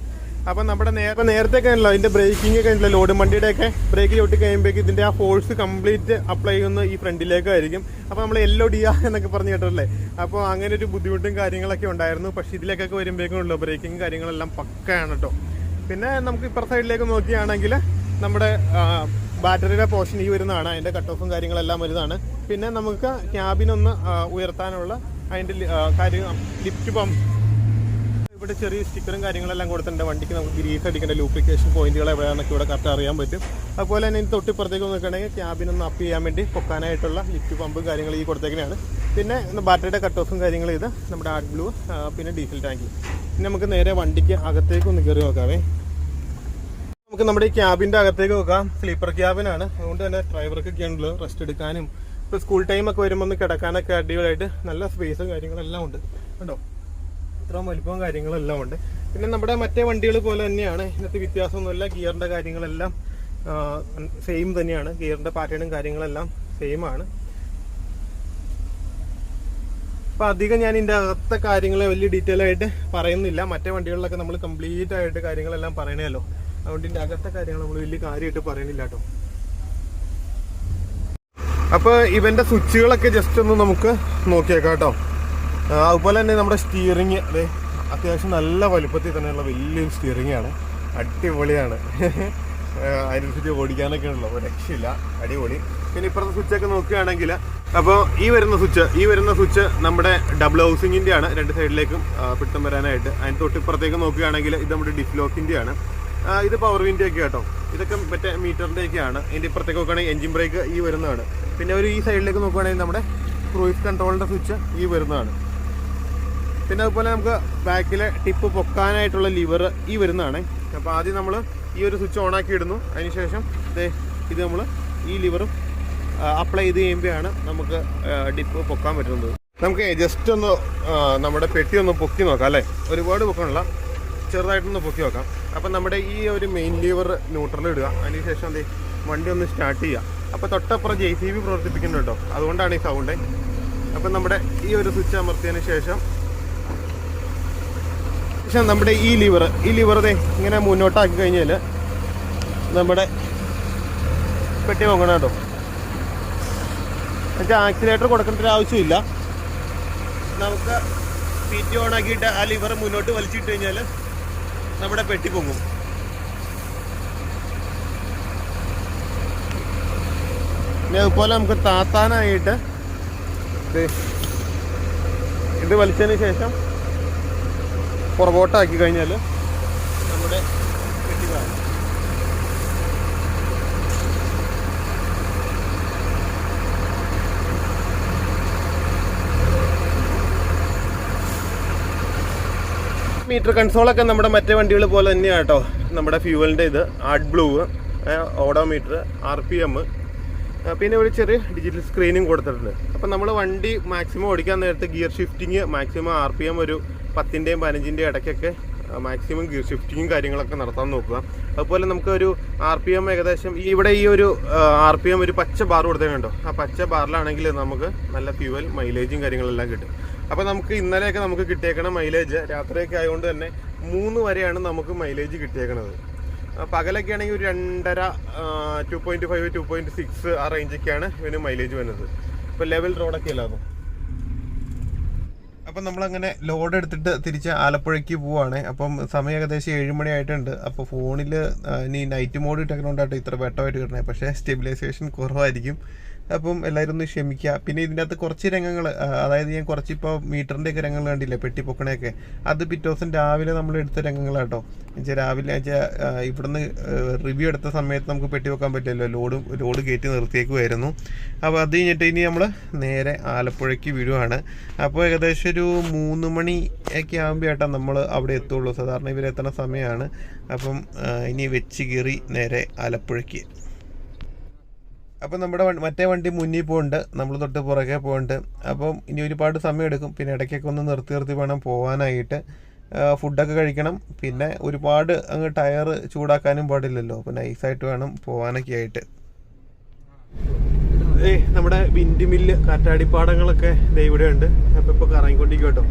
Speaker 2: അപ്പം നമ്മുടെ നേരത്തെ ഒക്കെ ഉണ്ടല്ലോ ഇതിൻ്റെ ബ്രേക്കിംഗ് ഒക്കെ ഉണ്ടല്ലോ ലോഡ് വണ്ടിയുടെയൊക്കെ ബ്രേക്ക് ചവിട്ടി കഴിയുമ്പോഴേക്കും ഇതിൻ്റെ ആ ഫോഴ്സ് കംപ്ലീറ്റ് അപ്ലൈ ചെയ്യുന്ന ഈ ഫ്രണ്ടിലേക്കായിരിക്കും. അപ്പോൾ നമ്മൾ LOD എന്നൊക്കെ പറഞ്ഞു കേട്ടല്ലേ. അപ്പോൾ അങ്ങനെ ഒരു ബുദ്ധിമുട്ടും കാര്യങ്ങളൊക്കെ ഉണ്ടായിരുന്നു. പക്ഷേ ഇതിലേക്കൊക്കെ വരുമ്പോഴേക്കും ഉള്ളൂ ബ്രേക്കിംഗ് കാര്യങ്ങളെല്ലാം പക്കയാണ് കേട്ടോ. പിന്നെ നമുക്ക് ഇപ്പുറത്തെ സൈഡിലേക്ക് നോക്കുകയാണെങ്കിൽ നമ്മുടെ ബാറ്ററിയുടെ പോർഷൻ ഈ വരുന്നതാണ്. അതിൻ്റെ കട്ട് ഓഫും കാര്യങ്ങളെല്ലാം വരുന്നതാണ്. പിന്നെ നമുക്ക് ക്യാബിനൊന്ന് ഉയർത്താനുള്ള അതിൻ്റെ ലിഫ്റ്റ് പമ്പ് ഇവിടെ ചെറിയ സ്റ്റിക്കറും കാര്യങ്ങളെല്ലാം കൊടുത്തിട്ടുണ്ട്. വണ്ടിക്ക് നമുക്ക് ഗ്രീസ് അടിക്കേണ്ട ലൂബ്രിക്കേഷൻ പോയിന്റുകൾ എവിടെയാണെന്നൊക്കെ ഇവിടെ കറക്റ്റ് അറിയാൻ പറ്റും. അതുപോലെ തന്നെ ഇതിന് തൊട്ടിപ്പുറത്തേക്ക് നോക്കുകയാണെങ്കിൽ ക്യാബിനൊന്ന് അപ്പ് ചെയ്യാൻ വേണ്ടി പൊക്കാനായിട്ടുള്ള ലിഫ്റ്റ് പമ്പും കാര്യങ്ങൾ ഈ കൊടുത്തേക്കാണ്. പിന്നെ ബാറ്ററിയുടെ കട്ട് ഓഫും കാര്യങ്ങൾ ഇത് നമ്മുടെ ആഡ് ബ്ലൂ പിന്നെ ഡീസൽ ടാങ്ക്. പിന്നെ നമുക്ക് നേരെ വണ്ടിക്ക് അകത്തേക്ക് ഒന്ന് കയറി നോക്കാവേ. നമുക്ക് നമ്മുടെ ഈ ക്യാബിൻ്റെ അകത്തേക്ക് നോക്കാം. സ്ലീപ്പർ ക്യാബിനാണ്. അതുകൊണ്ട് തന്നെ ഡ്രൈവർക്കൊക്കെ ഉണ്ടല്ലോ റെസ്റ്റ് എടുക്കാനും ഇപ്പോൾ സ്കൂൾ ടൈമൊക്കെ വരുമ്പോൾ ഒന്ന് കിടക്കാനൊക്കെ അടിപൊളിയായിട്ട് നല്ല സ്പേസും കാര്യങ്ങളെല്ലാം ഉണ്ട് കേട്ടോ. ഇത്രയും വലിപ്പവും കാര്യങ്ങളെല്ലാം ഉണ്ട്. പിന്നെ നമ്മുടെ മറ്റേ വണ്ടികൾ പോലെ തന്നെയാണ്. ഇതിനകത്ത് വ്യത്യാസമൊന്നുമില്ല. ഗിയറിൻ്റെ കാര്യങ്ങളെല്ലാം സെയിം തന്നെയാണ്. ഗിയറിൻ്റെ പാറ്റേണും കാര്യങ്ങളെല്ലാം സെയിം ആണ്. അപ്പോൾ അധികം ഞാൻ ഇതിൻ്റെ അകത്തെ കാര്യങ്ങൾ വലിയ ഡീറ്റെയിൽ ആയിട്ട് പറയുന്നില്ല. മറ്റേ വണ്ടികളിലൊക്കെ നമ്മൾ കംപ്ലീറ്റ് ആയിട്ട് കാര്യങ്ങളെല്ലാം പറയണമല്ലോ, അതുകൊണ്ട് ഇതിൻ്റെ അകത്തെ കാര്യങ്ങൾ നമ്മൾ വലിയ കാര്യമായിട്ട് പറയണില്ല കേട്ടോ. അപ്പോൾ ഇവൻ്റെ സ്വിച്ചുകളൊക്കെ ജസ്റ്റ് ഒന്ന് നമുക്ക് നോക്കിയേക്കാം കേട്ടോ. അതുപോലെ തന്നെ നമ്മുടെ സ്റ്റിയറിങ് അതെ അത്യാവശ്യം നല്ല വലുപ്പത്തിൽ തന്നെയുള്ള വലിയൊരു സ്റ്റിയറിംഗ് ആണ്, അടിപൊളിയാണ്. അതിനനുസരിച്ച് ഓടിക്കാനൊക്കെ ഉള്ളൂ, ഒരു രക്ഷയില്ല, അടിപൊളി. പിന്നെ ഇപ്പുറത്തെ സ്വിച്ചൊക്കെ നോക്കുകയാണെങ്കിൽ അപ്പോൾ ഈ വരുന്ന സ്വിച്ച് നമ്മുടെ ഡബിൾ ഹൗസിങ്ങിൻ്റെ ആണ്, രണ്ട് സൈഡിലേക്കും പിടുത്തം വരാനായിട്ട്. അതിന് തൊട്ടിപ്പുറത്തേക്ക് നോക്കുകയാണെങ്കിൽ ഇത് നമ്മുടെ ഡിഫ്ലോക്കിൻ്റെ ആണ്. ഇത് പവർ വിൻ്റെ ഒക്കെ കേട്ടോ, ഇതൊക്കെ മറ്റേ മീറ്ററിൻ്റെ ഒക്കെയാണ്. ഇതിൻ്റെ ഇപ്പുറത്തേക്ക് നോക്കുകയാണെങ്കിൽ എഞ്ചിൻ ബ്രേക്ക് ഈ വരുന്നതാണ്. പിന്നെ ഒരു ഈ സൈഡിലേക്ക് നോക്കുകയാണെങ്കിൽ നമ്മുടെ ക്രൂയിസ് കൺട്രോളിൻ്റെ സ്വിച്ച് ഈ വരുന്നതാണ്. പിന്നെ അതുപോലെ നമുക്ക് ബാക്കിലെ ടിപ്പ് പൊക്കാനായിട്ടുള്ള ലിവർ ഈ വരുന്നതാണ്. അപ്പോൾ ആദ്യം നമ്മൾ ഈ ഒരു സ്വിച്ച് ഓണാക്കി ഇടുന്നു, അതിനുശേഷം ഇത് നമ്മൾ ഈ ലിവറും അപ്ലൈ ചെയ്ത് കഴിയുമ്പോഴാണ് നമുക്ക് ടിപ്പ് പൊക്കാൻ പറ്റുന്നത്. നമുക്ക് ജസ്റ്റ് ഒന്ന് നമ്മുടെ പെട്ടി ഒന്ന് പൊക്കി നോക്കാം അല്ലേ, ഒരുപാട് പൊക്കാനുള്ള, ചെറുതായിട്ടൊന്ന് പൊക്കി നോക്കാം. അപ്പം നമ്മുടെ ഈ ഒരു മെയിൻ ലിവർ ന്യൂട്രൽ ഇടുക, അതിനുശേഷം വണ്ടി ഒന്ന് സ്റ്റാർട്ട് ചെയ്യുക. അപ്പോൾ തൊട്ടപ്പുറം JCB പ്രവർത്തിപ്പിക്കുന്നുണ്ട് കേട്ടോ, അതുകൊണ്ടാണ് ഈ സൗണ്ട്. അപ്പം നമ്മുടെ ഈ ഒരു സ്വിച്ച് അമർത്തിയതിന് ശേഷം നമ്മുടെ ഈ ലിവർ ഇങ്ങനെ മുന്നോട്ടാക്കി കഴിഞ്ഞാൽ നമ്മുടെ പെട്ടി പൊങ്ങണം കേട്ടോ. എന്നുവെച്ചാൽ ആക്സിലേറ്റർ കൊടുക്കേണ്ട ഒരു ആവശ്യമില്ല, നമുക്ക് PT ഓൺ ആക്കിയിട്ട് ആ ലിവർ മുന്നോട്ട് വലിച്ചിട്ട് കഴിഞ്ഞാൽ നമ്മുടെ പെട്ടി പൊങ്ങും. പിന്നെ അതുപോലെ നമുക്ക് താത്താനായിട്ട് ഇത് വലിച്ചതിന് ശേഷം പുറകോട്ടാക്കി കഴിഞ്ഞാൽ നമ്മുടെ പെട്ടി കാണും. മീറ്റർ കൺസോളൊക്കെ നമ്മുടെ മറ്റേ വണ്ടികൾ പോലെ തന്നെയാണ് കേട്ടോ. നമ്മുടെ ഫ്യൂവലിൻ്റെ ഇത് AdBlue, ഓഡോമീറ്റർ, RPM, പിന്നെ ഒരു ചെറിയ ഡിജിറ്റൽ സ്ക്രീനിങ് കൊടുത്തിട്ടുണ്ട്. അപ്പം നമ്മൾ വണ്ടി മാക്സിമം ഓടിക്കാൻ നേരത്തെ ഗിയർ ഷിഫ്റ്റിങ് മാക്സിമം RPM ഒരു 10-ൻ്റെയും 15-ൻ്റെയും ഇടയ്ക്കൊക്കെ മാക്സിമം ഗിയർ ഷിഫ്റ്റിങ്ങും കാര്യങ്ങളൊക്കെ നടത്താൻ നോക്കുക. അതുപോലെ നമുക്ക് ഒരു RPM ഏകദേശം ഇവിടെ ഈ ഒരു RPM ഒരു പച്ച ബാർ കൊടുത്തേണ്ടോ, ആ പച്ച ബാറിലാണെങ്കിൽ നമുക്ക് നല്ല ഫ്യൂവൽ മൈലേജും കാര്യങ്ങളെല്ലാം കിട്ടും. അപ്പോൾ നമുക്ക് ഇന്നലെയൊക്കെ നമുക്ക് കിട്ടിയേക്കണ മൈലേജ് രാത്രിയൊക്കെ ആയതുകൊണ്ട് തന്നെ 3 വരെയാണ് നമുക്ക് മൈലേജ് കിട്ടിയേക്കണത്. പകലൊക്കെ ആണെങ്കിൽ ഒരു 2.5, 2.5, 2.6 ആ റേഞ്ചൊക്കെയാണ് ഇവന് മൈലേജ് വരുന്നത്. ഇപ്പോൾ ലെവൽ റോഡൊക്കെ അല്ലാതെ. അപ്പം നമ്മളങ്ങനെ ലോഡ് എടുത്തിട്ട് തിരിച്ച് ആലപ്പുഴയ്ക്ക് പോവുകയാണ്. അപ്പം സമയം ഏകദേശം 7 മണി ആയിട്ടുണ്ട്. അപ്പോൾ ഫോണിൽ ഇനി നൈറ്റ് മോഡ് ഇട്ടേക്കണോണ്ടായിട്ട് ഇത്ര വെട്ടമായിട്ട് കിട്ടണേ, പക്ഷേ സ്റ്റെബിലൈസേഷൻ കുറവായിരിക്കും. അപ്പം എല്ലാവരും ഒന്ന് ക്ഷമിക്കുക. പിന്നെ ഇതിൻ്റെ അകത്ത് കുറച്ച് രംഗങ്ങൾ, അതായത് ഞാൻ കുറച്ചിപ്പോൾ മീറ്ററിൻ്റെ ഒക്കെ രംഗങ്ങൾ കണ്ടില്ലേ, പെട്ടി പൊക്കണയൊക്കെ, അത് പിറ്റേ ദിവസം രാവിലെ നമ്മൾ എടുത്ത രംഗങ്ങളാട്ടോ. എന്നുവെച്ചാൽ രാവിലെ ഇവിടുന്ന് റിവ്യൂ എടുത്ത സമയത്ത് നമുക്ക് പെട്ടി വെക്കാൻ പറ്റില്ലല്ലോ, ലോഡ് കയറ്റി നിർത്തിയേക്കുമായിരുന്നു. അപ്പോൾ അത് കഴിഞ്ഞിട്ട് ഇനി നമ്മൾ നേരെ ആലപ്പുഴയ്ക്ക് വീഴുവാണ്. അപ്പോൾ ഏകദേശം ഒരു 3 മണി ഒക്കെ ആകുമ്പോൾ ഏട്ടാ നമ്മൾ അവിടെ എത്തുള്ളൂ. സാധാരണ ഇവരെത്തണ സമയമാണ്. അപ്പം ഇനി വെച്ച് കയറി നേരെ ആലപ്പുഴയ്ക്ക്. അപ്പം നമ്മുടെ മറ്റേ വണ്ടി മുന്നിൽ പോകുന്നുണ്ട്, നമ്മൾ തൊട്ട് പുറകെ പോകുന്നുണ്ട്. അപ്പം ഇനി ഒരുപാട് സമയം എടുക്കും. പിന്നെ ഇടയ്ക്കൊക്കെ ഒന്ന് നിർത്തി വേണം പോകാനായിട്ട്. ഫുഡൊക്കെ കഴിക്കണം. പിന്നെ ഒരുപാട് അങ്ങ് ടയർ ചൂടാക്കാനും പാടില്ലല്ലോ, അപ്പോൾ നൈസായിട്ട് വേണം പോകാനൊക്കെ ആയിട്ട്. നമ്മുടെ വിൻഡ് മില്ല് കാറ്റാടിപ്പാടങ്ങളൊക്കെ ഇവിടെ ഉണ്ട്. അപ്പം ഇപ്പോൾ കറങ്ങിക്കൊണ്ടിരിക്കും കേട്ടോ.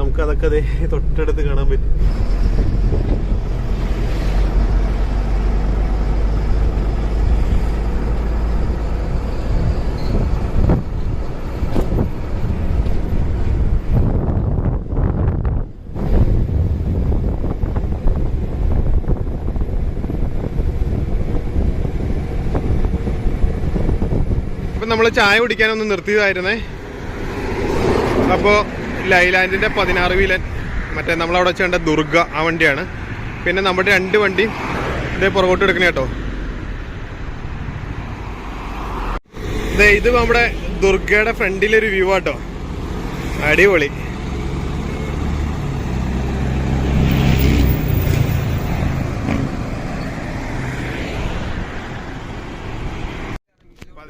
Speaker 2: നമുക്കതൊക്കെ തൊട്ടടുത്ത് കാണാൻ പറ്റും. നമ്മൾ ചായ കുടിക്കാനൊന്ന് നിർത്തിയതായിരുന്നേ. അപ്പോൾ ലൈലാൻഡിൻ്റെ 16 വീലൻ, മറ്റേ നമ്മളവിടെ വെച്ചേണ്ട ദുർഗ, ആ വണ്ടിയാണ്. പിന്നെ നമ്മുടെ 2 വണ്ടി ഇതേ പുറകോട്ട് എടുക്കണേ കേട്ടോ. ഇത് നമ്മുടെ ദുർഗയുടെ ഫ്രണ്ടിലൊരു വ്യൂ ആട്ടോ, അടിപൊളി.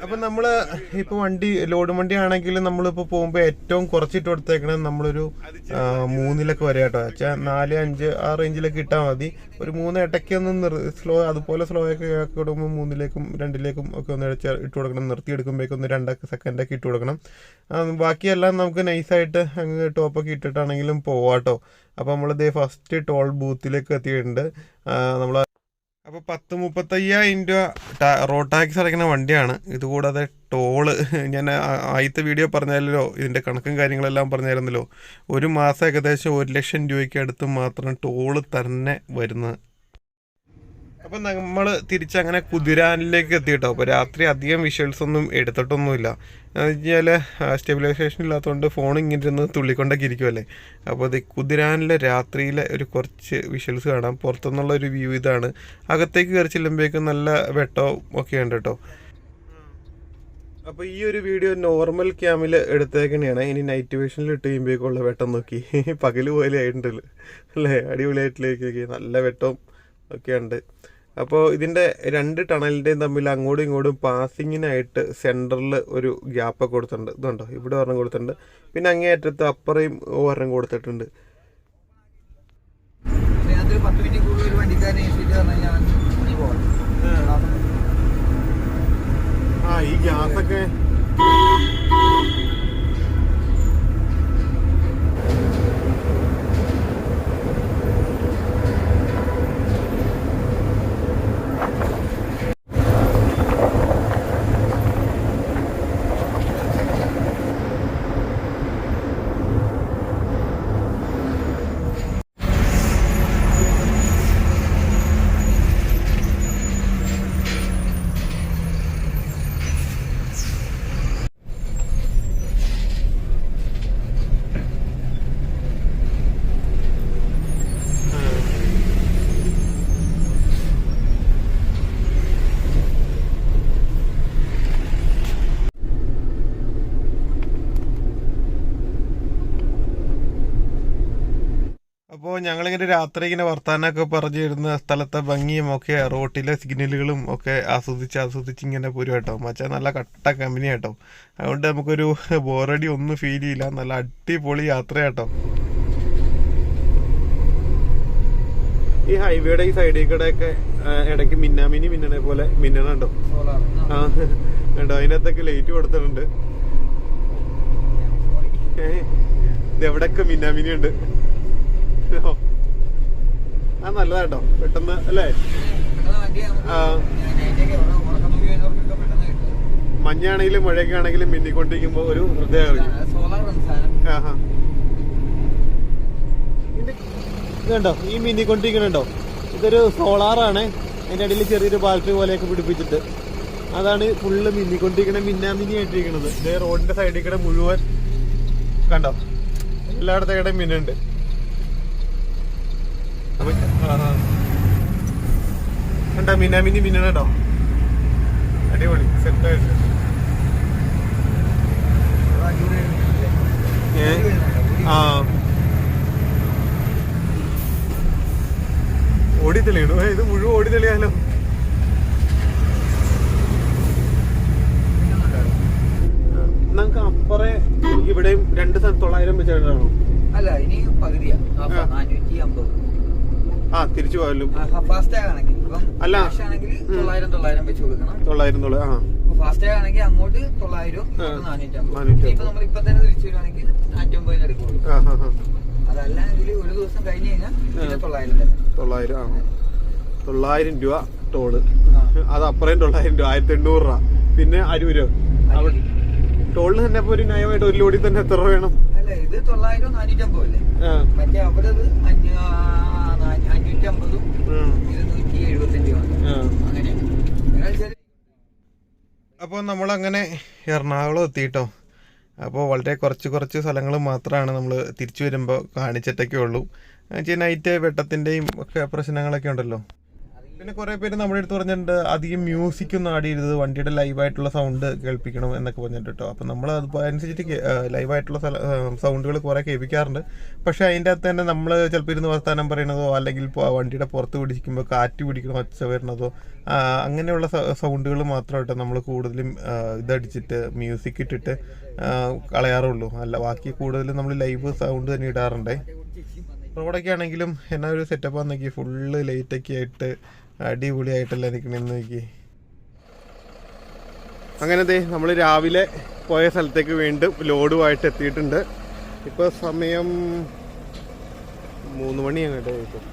Speaker 2: അപ്പം നമ്മൾ ഇപ്പോൾ വണ്ടി ലോഡ് വണ്ടി ആണെങ്കിൽ നമ്മളിപ്പോൾ പോകുമ്പോൾ ഏറ്റവും കുറച്ചിട്ട് കൊടുത്തേക്കണത് നമ്മളൊരു 3 വരെ കേട്ടോ. വെച്ചാൽ 4, 5 ആ റേഞ്ചിലൊക്കെ ഇട്ടാൽ മതി. ഒരു 3 ഇടയ്ക്കൊന്നും സ്ലോ അതുപോലെ സ്ലോ ഒക്കെ കൊടുക്കുമ്പോൾ 3ലേക്കും 2ലേക്കും ഒക്കെ ഒന്ന് ഇട്ട് കൊടുക്കണം. നിർത്തിയെടുക്കുമ്പോഴേക്കും ഒന്ന് 2 സെക്കൻഡൊക്കെ ഇട്ട് കൊടുക്കണം. ബാക്കിയെല്ലാം നമുക്ക് നൈസായിട്ട് അങ്ങ് ടോപ്പൊക്കെ ഇട്ടിട്ടാണെങ്കിലും പോവാട്ടോ. അപ്പോൾ നമ്മളിതേ ഫസ്റ്റ് ടോൾ ബൂത്തിലേക്ക് എത്തിയിട്ടുണ്ട്. നമ്മൾ അപ്പോൾ 10-35,000 രൂപ റോഡ് ടാക്സ് അടയ്ക്കുന്ന വണ്ടിയാണ്. ഇതുകൂടാതെ ടോള് ഞാൻ ആദ്യത്തെ വീഡിയോ പറഞ്ഞാലോ, ഇതിൻ്റെ കണക്കും കാര്യങ്ങളെല്ലാം പറഞ്ഞായിരുന്നല്ലോ. ഒരു മാസം ഏകദേശം 1 ലക്ഷം രൂപയ്ക്ക് അടുത്ത് മാത്രം ടോള് തന്നെ വരുന്നത്. അപ്പം നമ്മൾ തിരിച്ചങ്ങനെ കുതിരാനിലേക്ക് എത്തിയിട്ടോ. അപ്പോൾ രാത്രി അധികം വിഷ്വൽസ് ഒന്നും എടുത്തിട്ടൊന്നുമില്ല. എന്ന് വെച്ച് കഴിഞ്ഞാൽ സ്റ്റെബിലൈസേഷൻ ഇല്ലാത്തതുകൊണ്ട് ഫോൺ ഇങ്ങനെ ഇരുന്ന് തുള്ളിക്കൊണ്ടൊക്കെ ഇരിക്കുമല്ലേ. അപ്പോൾ അത് കുതിരാനിലെ രാത്രിയിലെ ഒരു കുറച്ച് വിഷ്വൽസ് കാണാം. പുറത്തുനിന്നുള്ള ഒരു വ്യൂ ഇതാണ്. അകത്തേക്ക് കയറി ചെല്ലുമ്പോഴേക്കും നല്ല വെട്ടവും ഒക്കെ ഉണ്ട് കേട്ടോ. അപ്പോൾ ഈ ഒരു വീഡിയോ നോർമൽ ക്യാമിൽ എടുത്തേക്കണെയാണ്. ഇനി നൈറ്റ് വിഷനിൽ ഇട്ട് കഴിയുമ്പോഴേക്കുള്ള വെട്ടം നോക്കി പകല് പോലെ ആയിട്ടുണ്ടല്ലോ അല്ലേ. അടിപൊളിയായിട്ടിലേക്ക് നല്ല വെട്ടവും ഒക്കെ ഉണ്ട്. അപ്പോൾ ഇതിൻ്റെ 2 ടണലിൻ്റെയും തമ്മിൽ അങ്ങോട്ടും ഇങ്ങോട്ടും പാസിങ്ങിനായിട്ട് സെൻറ്ററിൽ ഒരു ഗ്യാപ്പൊക്കെ കൊടുത്തിട്ടുണ്ട്. ഇതുണ്ടോ, ഇവിടെ ഒരെണ്ണം കൊടുത്തിട്ടുണ്ട്. പിന്നെ അങ്ങേയറ്റത്ത് അപ്പുറയും ഒരെണ്ണം കൊടുത്തിട്ടുണ്ട്. ഈ ഗ്യാസൊക്കെ അപ്പോൾ ഞങ്ങളിങ്ങനെ രാത്രി ഇങ്ങനെ വർത്താനമൊക്കെ പറഞ്ഞിരുന്ന സ്ഥലത്തെ ഭംഗിയും ഒക്കെ റോട്ടിലെ സിഗ്നലുകളും ഒക്കെ ആസ്വദിച്ച് ഇങ്ങനെ പോരും കേട്ടോ. മച്ചാ നല്ല കട്ട കമ്പനി കേട്ടോ. അതുകൊണ്ട് നമുക്കൊരു ബോറടി ഒന്നും ഫീൽ ചെയ്യില്ല. നല്ല അടിപൊളി യാത്ര കേട്ടോ. ഈ ഹൈവേയുടെ ഈ സൈഡിൽ കൂടെ ഒക്കെ ഇടയ്ക്ക് മിന്നാമിനി മിന്നണെ പോലെ മിന്നണുണ്ടോ? ആ കേട്ടോ, അതിനകത്തൊക്കെ ലൈറ്റ് കൊടുത്തിട്ടുണ്ട്. ഇതെവിടെയൊക്കെ മിന്നാമിനി ഉണ്ട്. ആ നല്ലതാട്ടോ, പെട്ടെന്ന് അല്ലേ. മഞ്ഞാണെങ്കിലും മഴയൊക്കെ ആണെങ്കിലും മിന്നിക്കൊണ്ടിരിക്കുമ്പോ ഒരു ഹൃദയം. ഇതുണ്ടോ ഈ മിന്നിക്കൊണ്ടിരിക്കണുണ്ടോ? ഇതൊരു സോളാറാണ്. അതിന്റെ അടിയിൽ ചെറിയൊരു ബാറ്ററി പോലെയൊക്കെ പിടിപ്പിച്ചിട്ട് അതാണ് ഫുള്ള് മിന്നിക്കൊണ്ടിരിക്കണ മിന്നാമിനി ആയിട്ടിരിക്കണത്. ഇതേ റോഡിന്റെ സൈഡിൽ കൂടെ മുഴുവൻ കണ്ടോ, എല്ലായിടത്തേക്കും മിന്നുണ്ട്. കണ്ടോ മിന്നാമിനി മിന്നണോ, അടിപൊളി സെറ്റായിട്ട്. ഓടി തെളിയണോ? ഇത് മുഴുവൻ ഓടി തെളിയാലോ. നമുക്ക് അപ്പുറേ ഇവിടെയും 2,900 വെച്ചാണോ?
Speaker 3: അല്ല, ഇനി പകുതിയാ, 450.
Speaker 2: തിരിച്ചു പോയാലും
Speaker 3: ഫാസ്റ്റാഗ് ആണെങ്കിൽ
Speaker 2: അല്ല
Speaker 3: 900 വെച്ച് കൊടുക്കണം.
Speaker 2: 900.
Speaker 3: ഫാസ്റ്റാഗ് ആണെങ്കിൽ അങ്ങോട്ട് 900, 450. ഇപ്പൊ നമ്മൾ ഇപ്പൊ തന്നെ തിരിച്ചു വരുവാണെങ്കിൽ 550 എടുക്കുള്ളൂ. അതല്ലെങ്കിൽ ഒരു ദിവസം കഴിഞ്ഞ് കഴിഞ്ഞാൽ 900
Speaker 2: രൂപ ടോള്. അത് അപ്പുറം 900 രൂപ, 1800 രൂപ. പിന്നെ അരൂർ രൂപ ടോളിന് തന്നെ. ഇപ്പൊ ഒരു ന്യായമായിട്ട് ഒരു ലോഡിൽ തന്നെ എത്ര രൂപ വേണം?
Speaker 3: അല്ല, ഇത് 900, 450 അല്ലേ. മറ്റേ അവിടെ 550, 275 അങ്ങനെ.
Speaker 2: അപ്പോൾ നമ്മളങ്ങനെ എറണാകുളം എത്തിയിട്ടോ. അപ്പോൾ വളരെ കുറച്ച് സ്ഥലങ്ങൾ മാത്രമാണ് നമ്മൾ തിരിച്ചു വരുമ്പോൾ കാണിച്ചിട്ടൊക്കെ ഉള്ളൂ. നൈറ്റ് വെട്ടത്തിൻ്റെയും ഒക്കെ പ്രശ്നങ്ങളൊക്കെ ഉണ്ടല്ലോ. പിന്നെ കുറേ പേര് നമ്മുടെ അടുത്ത് പറഞ്ഞിട്ടുണ്ട് അധികം മ്യൂസിക് ഒന്നും ആഡ് ചെയ്തത്, വണ്ടിയുടെ ലൈവായിട്ടുള്ള സൗണ്ട് കേൾപ്പിക്കണം എന്നൊക്കെ പറഞ്ഞിട്ട് കേട്ടോ. അപ്പം നമ്മൾ അതനുസരിച്ചിട്ട് ലൈവായിട്ടുള്ള സൗണ്ടുകൾ കുറേ കേൾപ്പിക്കാറുണ്ട്. പക്ഷേ അതിൻ്റെ അകത്ത് തന്നെ നമ്മൾ ചിലപ്പോൾ ഇരുന്ന് വർത്താനം പറയണതോ അല്ലെങ്കിൽ വണ്ടിയുടെ പുറത്ത് പിടിക്കുമ്പോൾ കാറ്റ് പിടിക്കണോ ഒച്ച വരുന്നതോ അങ്ങനെയുള്ള സൗണ്ടുകൾ മാത്രമായിട്ട് നമ്മൾ കൂടുതലും ഇതടിച്ചിട്ട് മ്യൂസിക് ഇട്ടിട്ട് കളയാറുള്ളൂ. അല്ല ബാക്കി കൂടുതലും നമ്മൾ ലൈവ് സൗണ്ട് തന്നെ ഇടാറുണ്ടേ. റോഡൊക്കെ ആണെങ്കിലും എന്നാ ഒരു സെറ്റപ്പാന്ന് നോക്കി, ഫുള്ള് ലൈറ്റൊക്കെ ആയിട്ട് അടിപൊളിയായിട്ടല്ലേ നിൽക്കണമെന്ന് നോക്കി. അങ്ങനെ നമ്മൾ രാവിലെ പോയ സ്ഥലത്തേക്ക് വീണ്ടും ലോഡുമായിട്ട് എത്തിയിട്ടുണ്ട്. ഇപ്പോൾ സമയം 3 മണി അങ്ങോട്ട് ഇപ്പോൾ.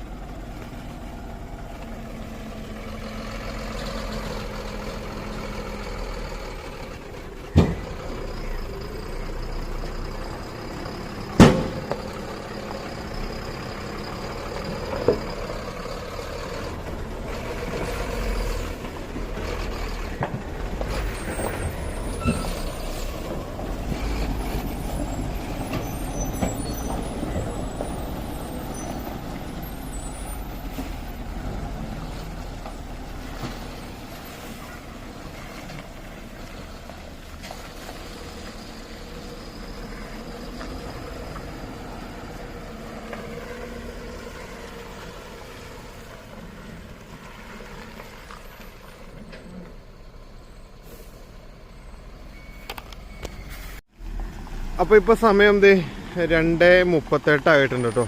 Speaker 2: അപ്പോൾ ഇപ്പോൾ സമയം 2:38 ആയിട്ടുണ്ട് കേട്ടോ.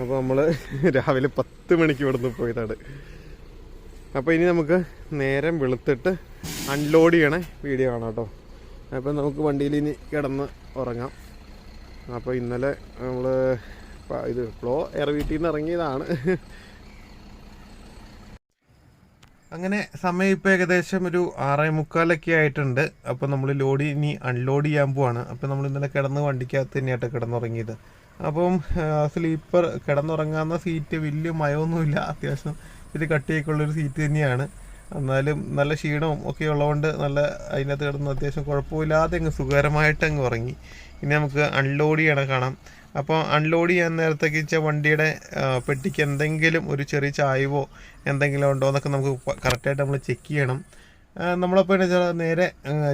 Speaker 2: അപ്പോൾ നമ്മൾ രാവിലെ 10 മണിക്ക് ഇവിടുന്ന് പോയതാണ്. അപ്പോൾ ഇനി നമുക്ക് നേരം വെളുത്തിട്ട് അൺലോഡ് ചെയ്യണേ വീഡിയോ കാണാം കേട്ടോ. അപ്പോൾ നമുക്ക് വണ്ടിയിൽ ഇനി കിടന്ന് ഉറങ്ങാം. അപ്പോൾ ഇന്നലെ നമ്മൾ ഫ്ലോ എയർ വീട്ടിൽ നിന്ന് ഇറങ്ങിയതാണ്. അങ്ങനെ സമയം ഇപ്പോൾ ഏകദേശം ഒരു 6:45 ആയിട്ടുണ്ട്. അപ്പോൾ നമ്മൾ ലോഡ് ഇനി അൺലോഡ് ചെയ്യാൻ പോവാണ്. അപ്പോൾ നമ്മൾ ഇന്നലെ കിടന്ന് വണ്ടിക്കകത്ത് തന്നെയായിട്ട് കിടന്നുറങ്ങിയത്. അപ്പം സ്ലീപ്പർ കിടന്നുറങ്ങാവുന്ന സീറ്റ് വലിയ മയമൊന്നുമില്ല, അത്യാവശ്യം ഇത് കട്ടിയൊക്കെയുള്ളൊരു സീറ്റ് തന്നെയാണ്. എന്നാലും നല്ല ക്ഷീണവും ഒക്കെ ഉള്ളതുകൊണ്ട് നല്ല അതിനകത്ത് കിടന്ന് അത്യാവശ്യം കുഴപ്പമില്ലാതെ അങ്ങ് സുഖകരമായിട്ട് അങ്ങ് ഉറങ്ങി. ഇനി നമുക്ക് അൺലോഡ് ചെയ്യണം കാണാം. അപ്പോൾ അൺലോഡ് ചെയ്യാൻ നേരത്തേക്ക് വെച്ചാൽ വണ്ടിയുടെ പെട്ടിക്ക് എന്തെങ്കിലും ഒരു ചെറിയ ചായവോ എന്തെങ്കിലും ഉണ്ടോ എന്നൊക്കെ നമുക്ക് കറക്റ്റായിട്ട് നമ്മൾ ചെക്ക് ചെയ്യണം. നമ്മളപ്പോൾ എന്ന് വെച്ചാൽ നേരെ